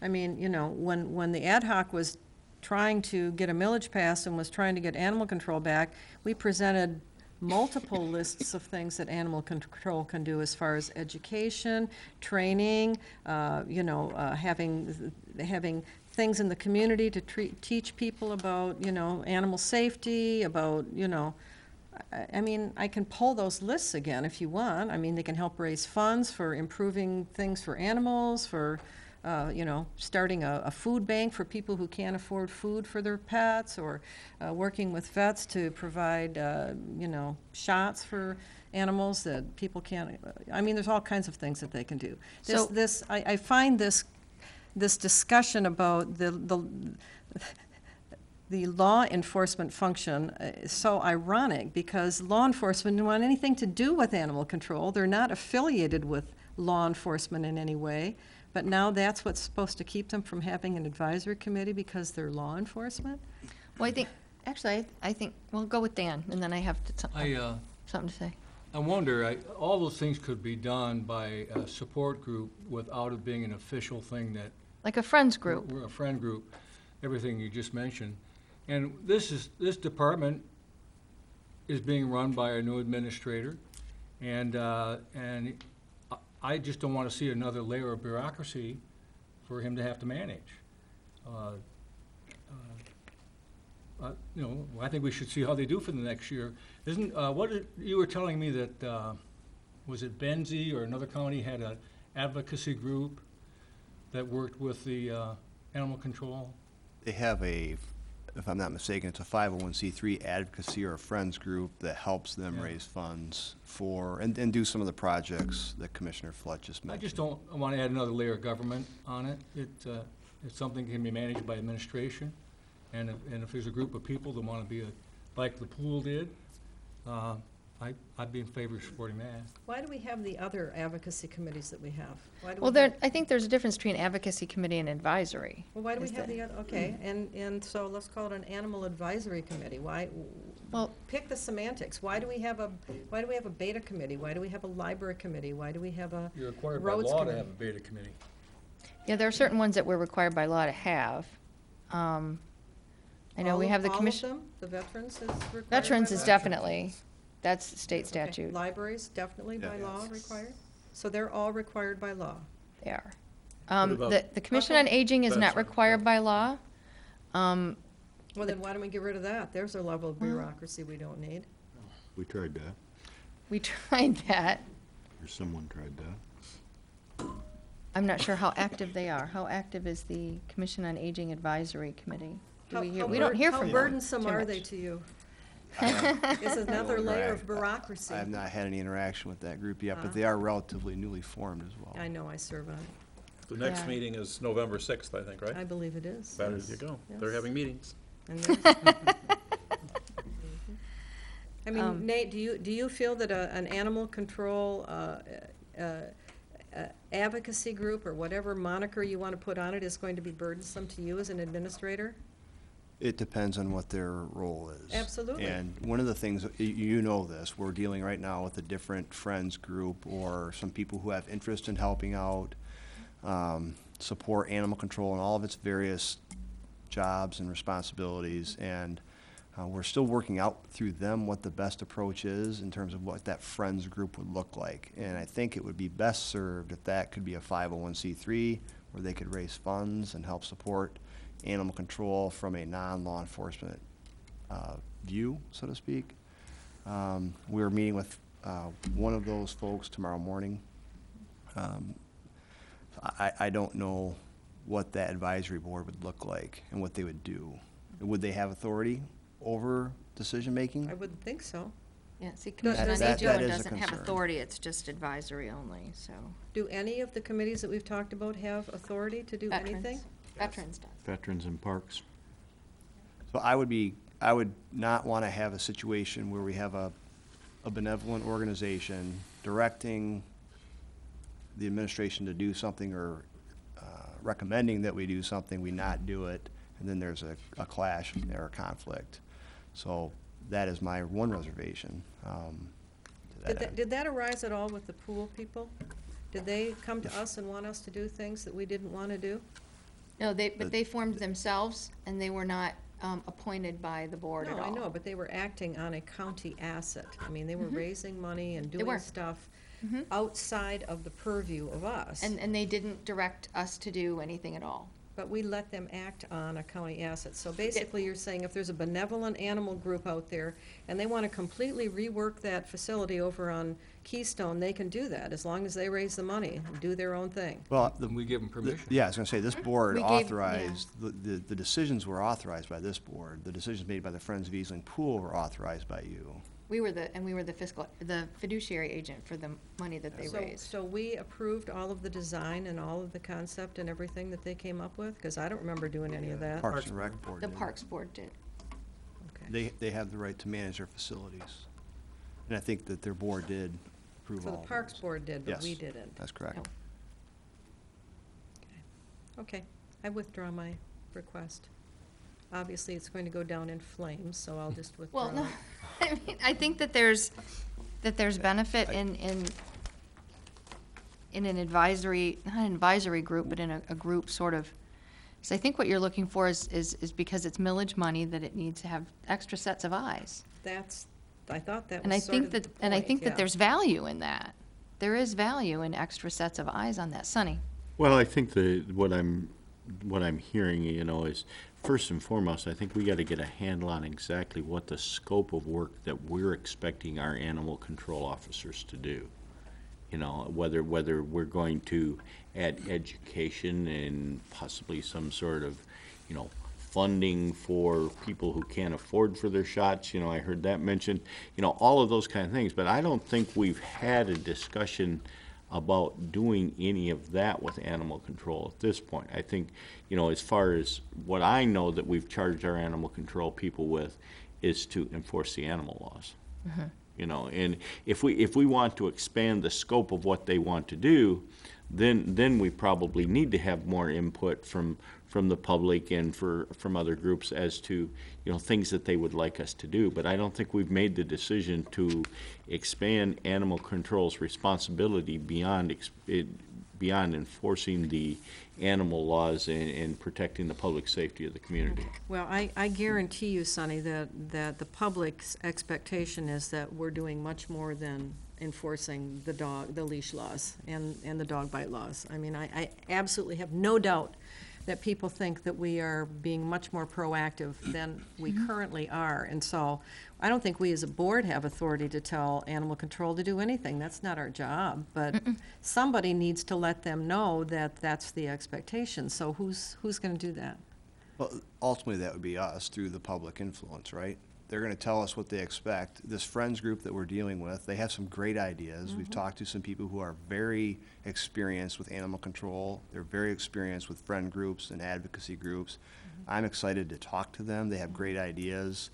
I mean, you know, when the ad hoc was trying to get a millage passed and was trying to get animal control back, we presented multiple lists of things that animal control can do as far as education, training, having things in the community to teach people about, animal safety, about, I mean, I can pull those lists again if you want. I mean, they can help raise funds for improving things for animals, for, starting a food bank for people who can't afford food for their pets, or working with vets to provide, shots for animals that people can't. I mean, there's all kinds of things that they can do. I find this discussion about the law enforcement function is so ironic, because law enforcement don't want anything to do with animal control. They're not affiliated with law enforcement in any way, but now that's what's supposed to keep them from having an advisory committee because they're law enforcement? Well, I think, we'll go with Dan, and then I have something to say. I wonder, all those things could be done by a support group without it being an official thing that. Like a friends group. We're a friend group, everything you just mentioned. And this department is being run by a new administrator, and I just don't want to see another layer of bureaucracy for him to have to manage. I think we should see how they do for the next year. You were telling me that, was it Benzie or another county had an advocacy group that worked with the animal control? They have a if I'm not mistaken, it's a 501c3 advocacy or a friends group that helps them Yeah. raise funds for, and do some of the projects that Commissioner Flood just I mentioned. just don't want to add another layer of government on it. It's something that can be managed by administration, and if there's a group of people that want to be like the pool did, I'd be in favor of supporting that. Why do we have the other advocacy committees that we have? Why do Well, we there, have- I think there's a difference between advocacy committee and advisory. Well, why do we is have that- the other, okay, and so let's call it an animal advisory committee. Why, Well, pick the semantics. Why do we have a beta committee? Why do we have a library committee? Why do we have a You're required by roads law to committee? have a beta committee. yeah, there are certain ones that we're required by law to have. I know we have the commission. All of them? The veterans is required? Veterans by is law? definitely, that's state Okay. statute. Libraries, definitely by Yeah. law required? So they're all required by law? They are. about The Commission on Aging is not veterans? required by law. Well, then why don't we get rid of that? There's a level of bureaucracy we don't need. We tried that, We tried that. or someone tried that. I'm not sure how active they are. How active is the Commission on Aging Advisory Committee? Do we hear, we don't hear from them. How burdensome too are much. they to you? It's another layer of Right. bureaucracy. I have not had any interaction with that group yet, but they are relatively newly formed as well. I know, I serve on it. The next Yeah. meeting is November 6th, I think, right? I believe it is. There you go. They're Yes. having meetings. And there's- I mean, Nate, do you feel that an animal control advocacy group, or whatever moniker you want to put on it, is going to be burdensome to you as an administrator? It depends on what their role is. Absolutely. And one of the things, you know this, we're dealing right now with a different friends group or some people who have interest in helping out, support animal control and all of its various jobs and responsibilities. And we're still working out through them what the best approach is in terms of what that friends group would look like. And I think it would be best served if that could be a 501c3 where they could raise funds and help support animal control from a non-law enforcement view, so to speak. We're meeting with one of those folks tomorrow morning. I don't know what that advisory board would look like and what they would do. Would they have authority over decision-making? I wouldldn't think so. Yeah, see, That- Commission on that- Aging that one is a doesn't have concern. authority, it's just advisory only, so. Do any of the committees that we've talked about have authority to do anything? Veterans does. Veterans and Parks. So I would not want to have a situation where we have a benevolent organization directing the administration to do something or recommending that we do something, we not do it, and then there's a clash or a conflict. So that is my one reservation. To that end. Did that arise at all with the pool people? Did they come to us and want us to do things that we didn't want to do? No, but they formed themselves, and they were not appointed by the board at No, all. I know, but they were acting on a county asset. I mean, they were raising money and Mm-hmm. They were. doing stuff outside of the purview of us. And they didn't direct us to do anything at all. But we let them act on a county asset. So basically, you're saying if there's a benevolent animal group out there, and they want to completely rework that facility over on Keystone, they can do that, as long as they raise the money and do their own thing. Well, And we give them permission. yeah, I was gonna say, this board We gave- authorized, the decisions were authorized by this board. The decisions made by the Friends of Easling Pool were authorized by you. We were the fiduciary agent for the money that they So- raised. So we approved all of the design and all of the concept and everything that they came up with? Because I don't remember doing any of that. Parks and Rec Board The did. Parks Board did. Okay. They have the right to manage their facilities. And I think that their board did approve So all the of Parks those. Board did, but we Yes, didn't. that's correct. No. Okay, I withdraw my request. Obviously, it's going to go down in flames, so I'll just withdraw. Well, no, it. I mean, I think that there's benefit in an advisory, not an advisory group, but in a group sort of. So I think what you're looking for is because it's millage money, that it needs to have extra sets of eyes. I thought that And I was sort think of the that, and I point, think yeah. that there's value in that. There is value in extra sets of eyes on that. Sonny? Well, I think what I'm hearing, is, first and foremost, I think we gotta get a handle on exactly what the scope of work that we're expecting our animal control officers to do. Whether we're going to add education and possibly some sort of, funding for people who can't afford for their shots, I heard that mentioned, all of those kind of things, but I don't think we've had a discussion about doing any of that with animal control at this point. I think, as far as what I know that we've charged our animal control people with is to enforce the animal laws. And if we want to expand the scope of what they want to do, then we probably need to have more input from the public and from other groups as to things that they would like us to do. But I don't think we've made the decision to expand animal control's responsibility beyond enforcing the animal laws and protecting the public safety of the community. Well, I guarantee you, Sonny, that the public's expectation is that we're doing much more than enforcing the leash laws and the dog bite laws. I mean, I absolutely have no doubt that people think that we are being much more proactive than we currently are. And so I don't think we as a board have authority to tell animal control to do anything. That's not our job. But somebody needs to let them know that that's the expectation. So who's going to do that? Well, ultimately, that would be us through the public influence, right? They're going to tell us what they expect. This friends group that we're dealing with, they have some great ideas. We've talked to some people who are very experienced with animal control. They're very experienced with friend groups and advocacy groups. I'm excited to talk to them. They have great ideas.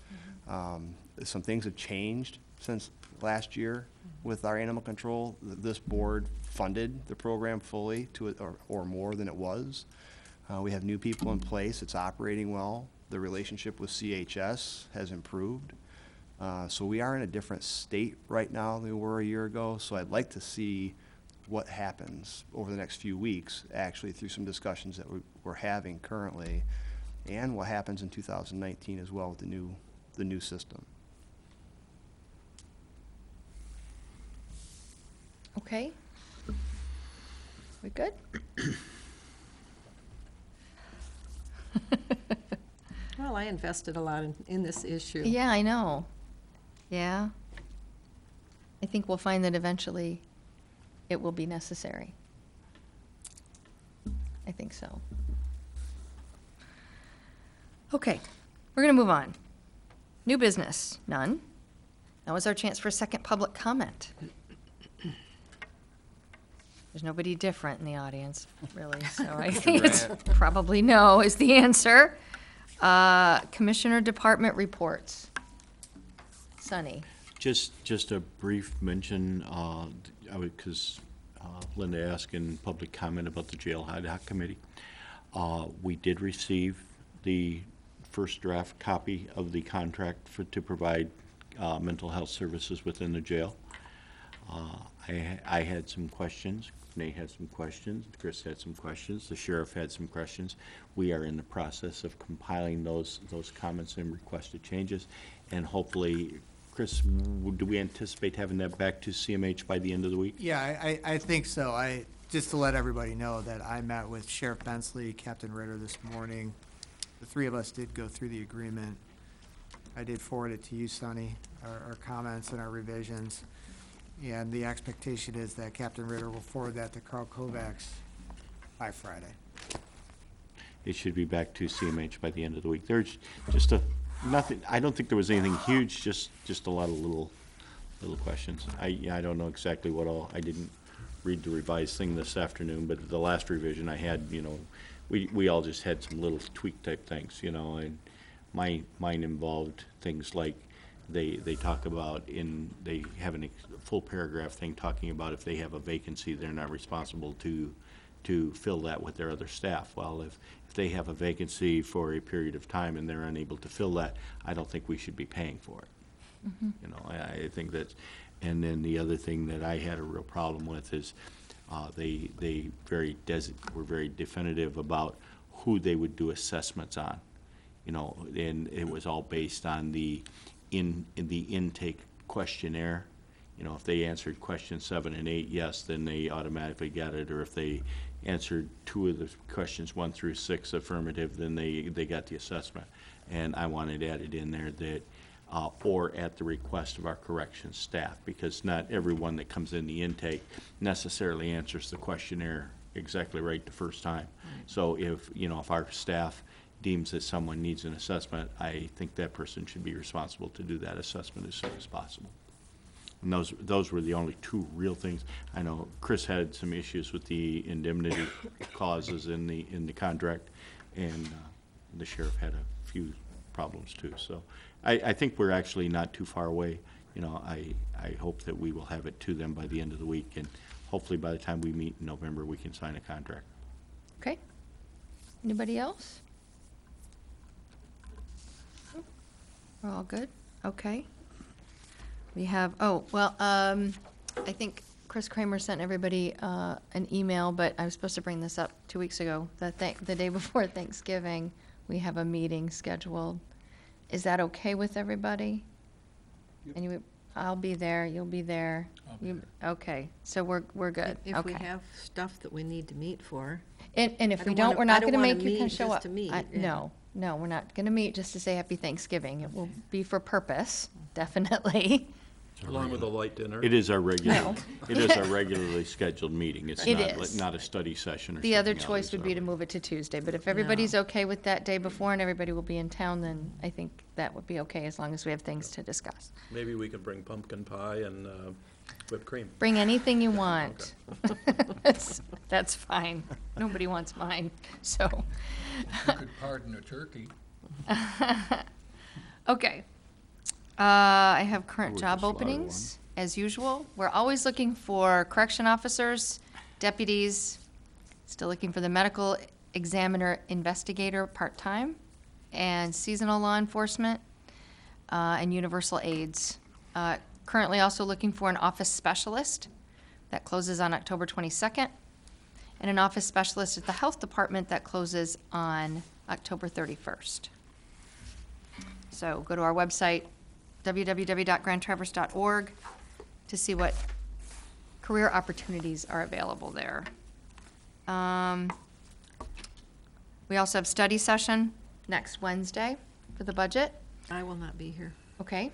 Some things have changed since last year with our animal control. This board funded the program fully or more than it was. We have new people in place. It's operating well. The relationship with CHS has improved. So we are in a different state right now than we were a year ago. So I'd like to see what happens over the next few weeks, actually through some discussions that we're having currently, and what happens in 2019 as well with the new system. Okay. We good? Well, I invested a lot in this issue. Yeah, I know. Yeah. I think we'll find that eventually it will be necessary. I think so. Okay, we're going to move on. New business, none. Now is our chance for a second public comment. There's nobody different in the audience, really, so I think it's probably no is the answer. Commissioner Department reports. Sonny. Just a brief mention, because Linda asked in public comment about the jail ad hoc committee. We did receive the first draft copy of the contract to provide mental health services within the jail. I had some questions. Nate had some questions. Chris had some questions. The sheriff had some questions. We are in the process of compiling those comments and requested changes, and hopefully, Chris, do we anticipate having that back to CMH by the end of the week? Yeah, I think so. Just to let everybody know that I met with Sheriff Bensley, Captain Ritter this morning. The three of us did go through the agreement. I did forward it to you, Sonny, our comments and our revisions. And the expectation is that Captain Ritter will forward that to Carl Kovacs by Friday. It should be back to CMH by the end of the week. There's just nothing, I don't think there was anything huge, just a lot of little questions. I don't know exactly what all, I didn't read the revised thing this afternoon, but the last revision I had, we all just had some little tweak type things, and mine involved things like they talk about they have a full paragraph thing talking about if they have a vacancy, they're not responsible to fill that with their other staff. Well, if they have a vacancy for a period of time and they're unable to fill that, I don't think we should be paying for it. I think that, and then the other thing that I had a real problem with is they were very definitive about who they would do assessments on, and it was all based on the intake questionnaire. If they answered questions 7 and 8, yes, then they automatically got it. Or if they answered 2 of the questions 1 through 6 affirmative, then they got the assessment. And I wanted added in there that, or at the request of our corrections staff, because not everyone that comes in the intake necessarily answers the questionnaire exactly right the first time. So if our staff deems that someone needs an assessment, I think that person should be responsible to do that assessment as soon as possible. And those were the only two real things. I know Chris had some issues with the indemnity clauses in the contract, and the sheriff had a few problems too. So I think we're actually not too far away. You know, I hope that we will have it to them by the end of the week, and hopefully by the time we meet in November, we can sign a contract. Okay. Anybody else? We're all good? Okay. We have, I think Chris Kramer sent everybody an email, but I was supposed to bring this up 2 weeks ago. The day before Thanksgiving, we have a meeting scheduled. Is that okay with everybody? Anyway, I'll be there, you'll be there. Okay, so we're good, If we okay. have stuff that we need to meet for. And if I we don't don't, wanna- we're I not don't gonna wanna make you meet come show just up. to meet, yeah. No, we're not gonna meet just to say Happy Thanksgiving. It will be for purpose, definitely. Along with a light dinner. It is our regular, No. it is our regularly scheduled meeting. It's It not, is. not a study session or The other something else. choice would be to move it to Tuesday, but if everybody's No. okay with that day before and everybody will be in town, then I think that would be okay as long as we have things to discuss. Maybe we could bring pumpkin pie and whipped cream. Bring anything you want. That's fine. Nobody wants mine, so. You could pardon a turkey. Okay. I have current Or job just slaughter openings, as usual. We're always looking for correction officers, deputies, still looking for the medical examiner investigator part-time, and seasonal law enforcement, and universal aids. Currently also looking for an office specialist. That closes on October 22nd, and an office specialist at the health department that closes on October 31st. So go to our website, www.grandtraverse.org, to see what career opportunities are available there. We also have study session next Wednesday for the budget. I will not be here. Okay.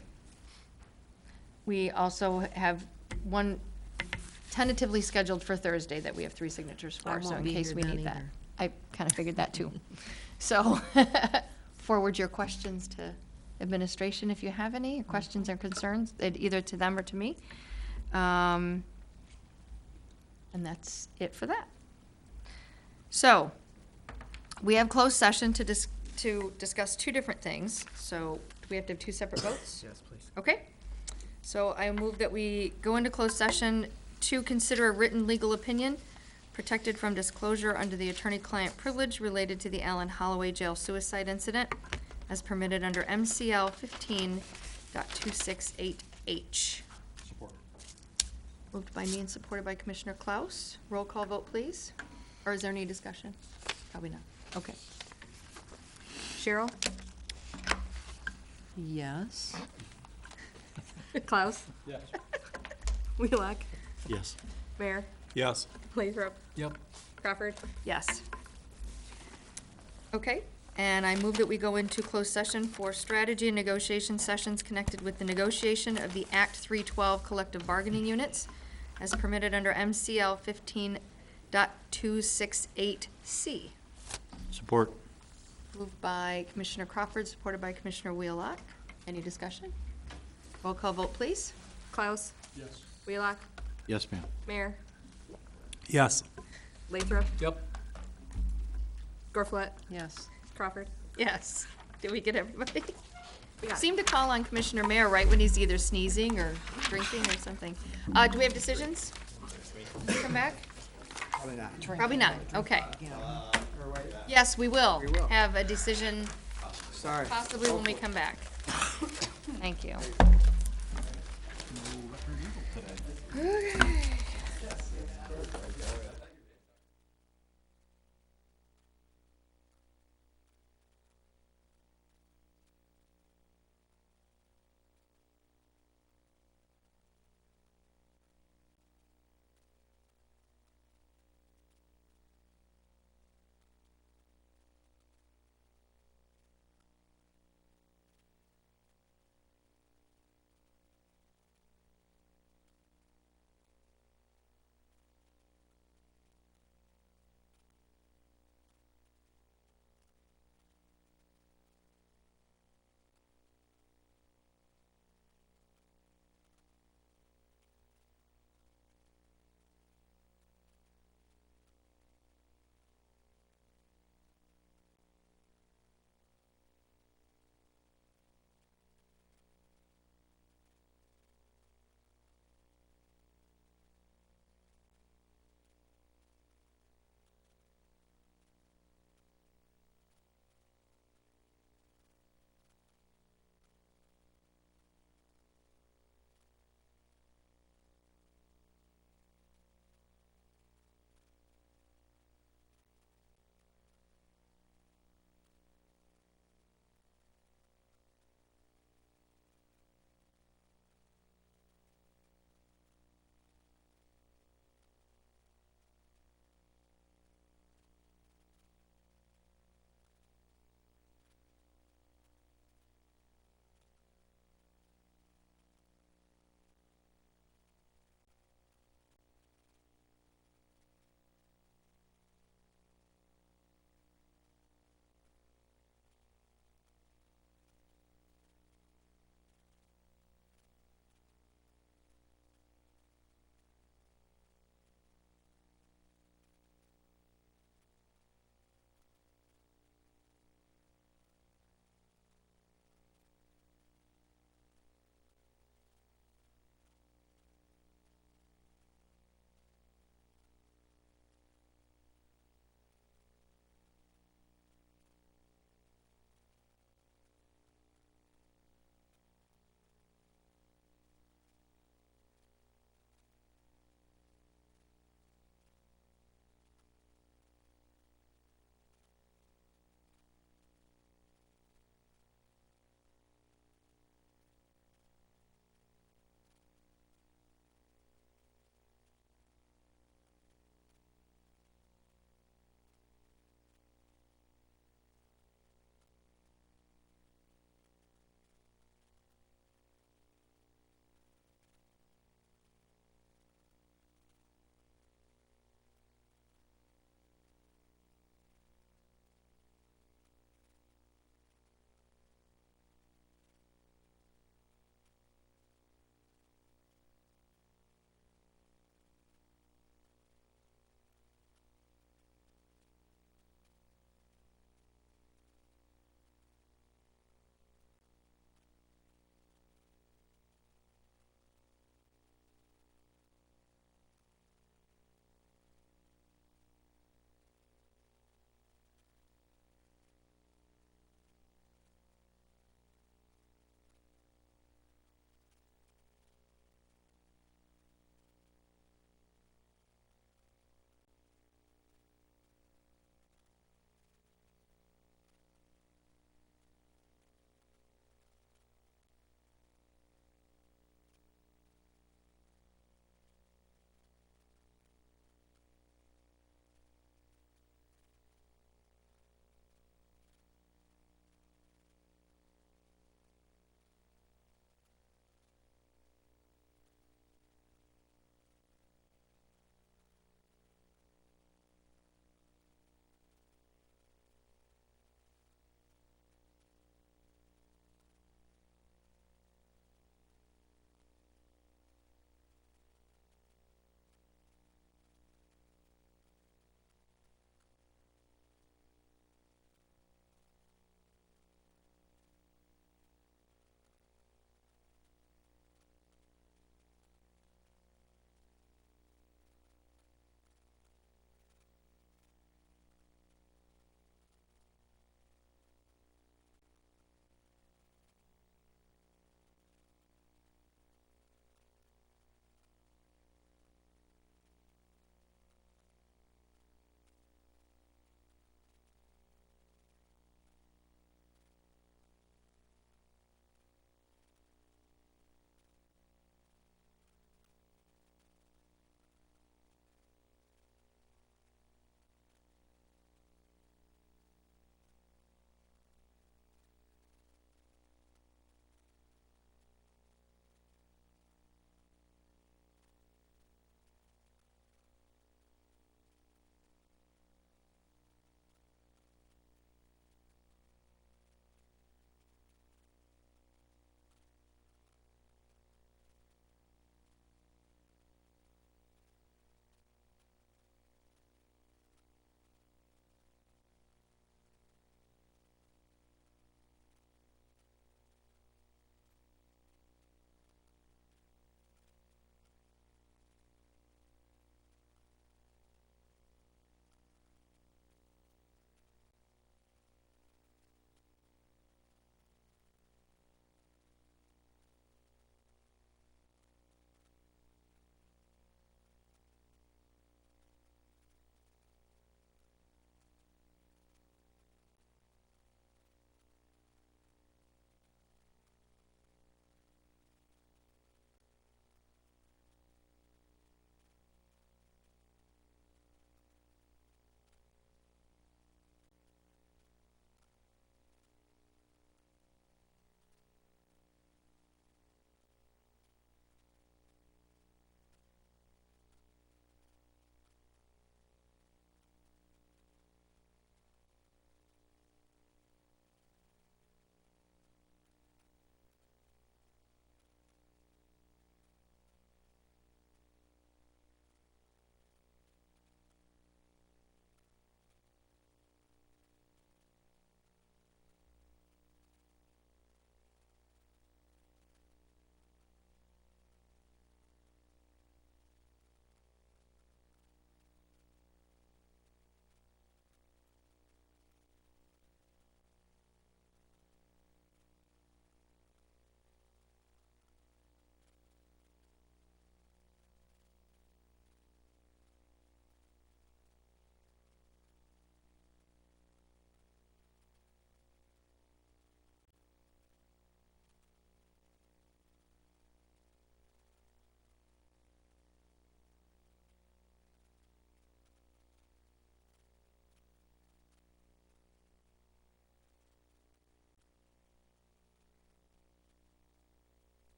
We also have one tentatively scheduled for Thursday that we have 3 signatures I for, so won't in be case here we then need that. either. I kind of figured that too. So forward your questions to administration if you have any, questions or concerns, either to them or to me. And that's it for that. So, we have closed session to discuss 2 different things. So, do we have to have 2 separate votes? Yes, please. Okay. So I move that we go into closed session to consider a written legal opinion protected from disclosure under the attorney-client privilege related to the Allen Holloway jail suicide incident as permitted under MCL 15.268H. Support. Moved by me and supported by Commissioner Klaus. Roll call vote, please. Or is there any discussion? Probably not. Okay. Cheryl? Yes. Klaus? Yes. Wheelock? Yes. Mayor? Yes. Lathrop? Yep. Crawford? Yes. Okay, and I move that we go into closed session for strategy and negotiation sessions connected with the negotiation of the Act 312 collective bargaining units as permitted under MCL 15.268C. Support. Moved by Commissioner Crawford, supported by Commissioner Wheelock. Any discussion? Roll call vote, please. Klaus? Yes. Wheelock? Yes, ma'am. Mayor? Yes. Lathrop? Yep. Gorflet? Yes. Crawford? Yes. Did we get everybody? We got it. Seem to call on Commissioner Mayor right when he's either sneezing or drinking or something. Do we have decisions? Come back? Probably not. Probably not, okay. Yes, we will We will. have a decision Sorry. possibly when we come back. Thank you.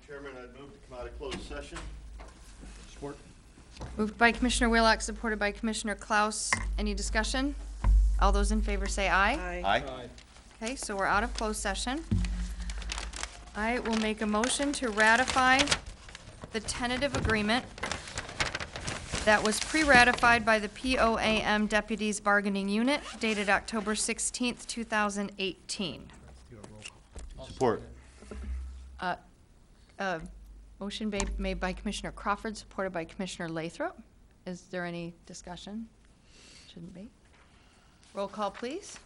Chairman, I'd move to come out of closed session. Support. Moved by Commissioner Wheelock, supported by Commissioner Klaus. Any discussion? All those in favor say aye. Aye. Okay, so we're out of closed session. I will make a motion to ratify the tentative agreement that was pre-ratified by the POAM Deputies Bargaining Unit dated October 16th, 2018. Support. Motion made by Commissioner Crawford, supported by Commissioner Lathrop. Is there any discussion? Shouldn't be. Roll call, please.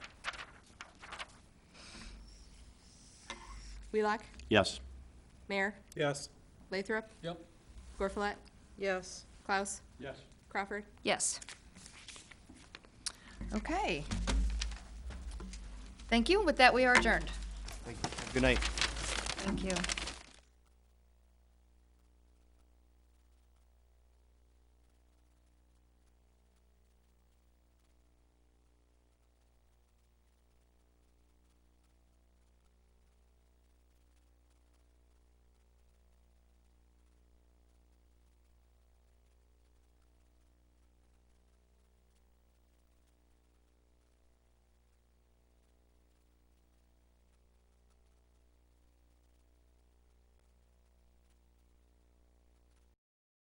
Wheelock? Yes. Mayor? Yes. Lathrop? Yep. Gorfulet? Yes. Klaus? Yes. Crawford? Yes. Okay. Thank you. With that, we are adjourned. Good night. Thank you.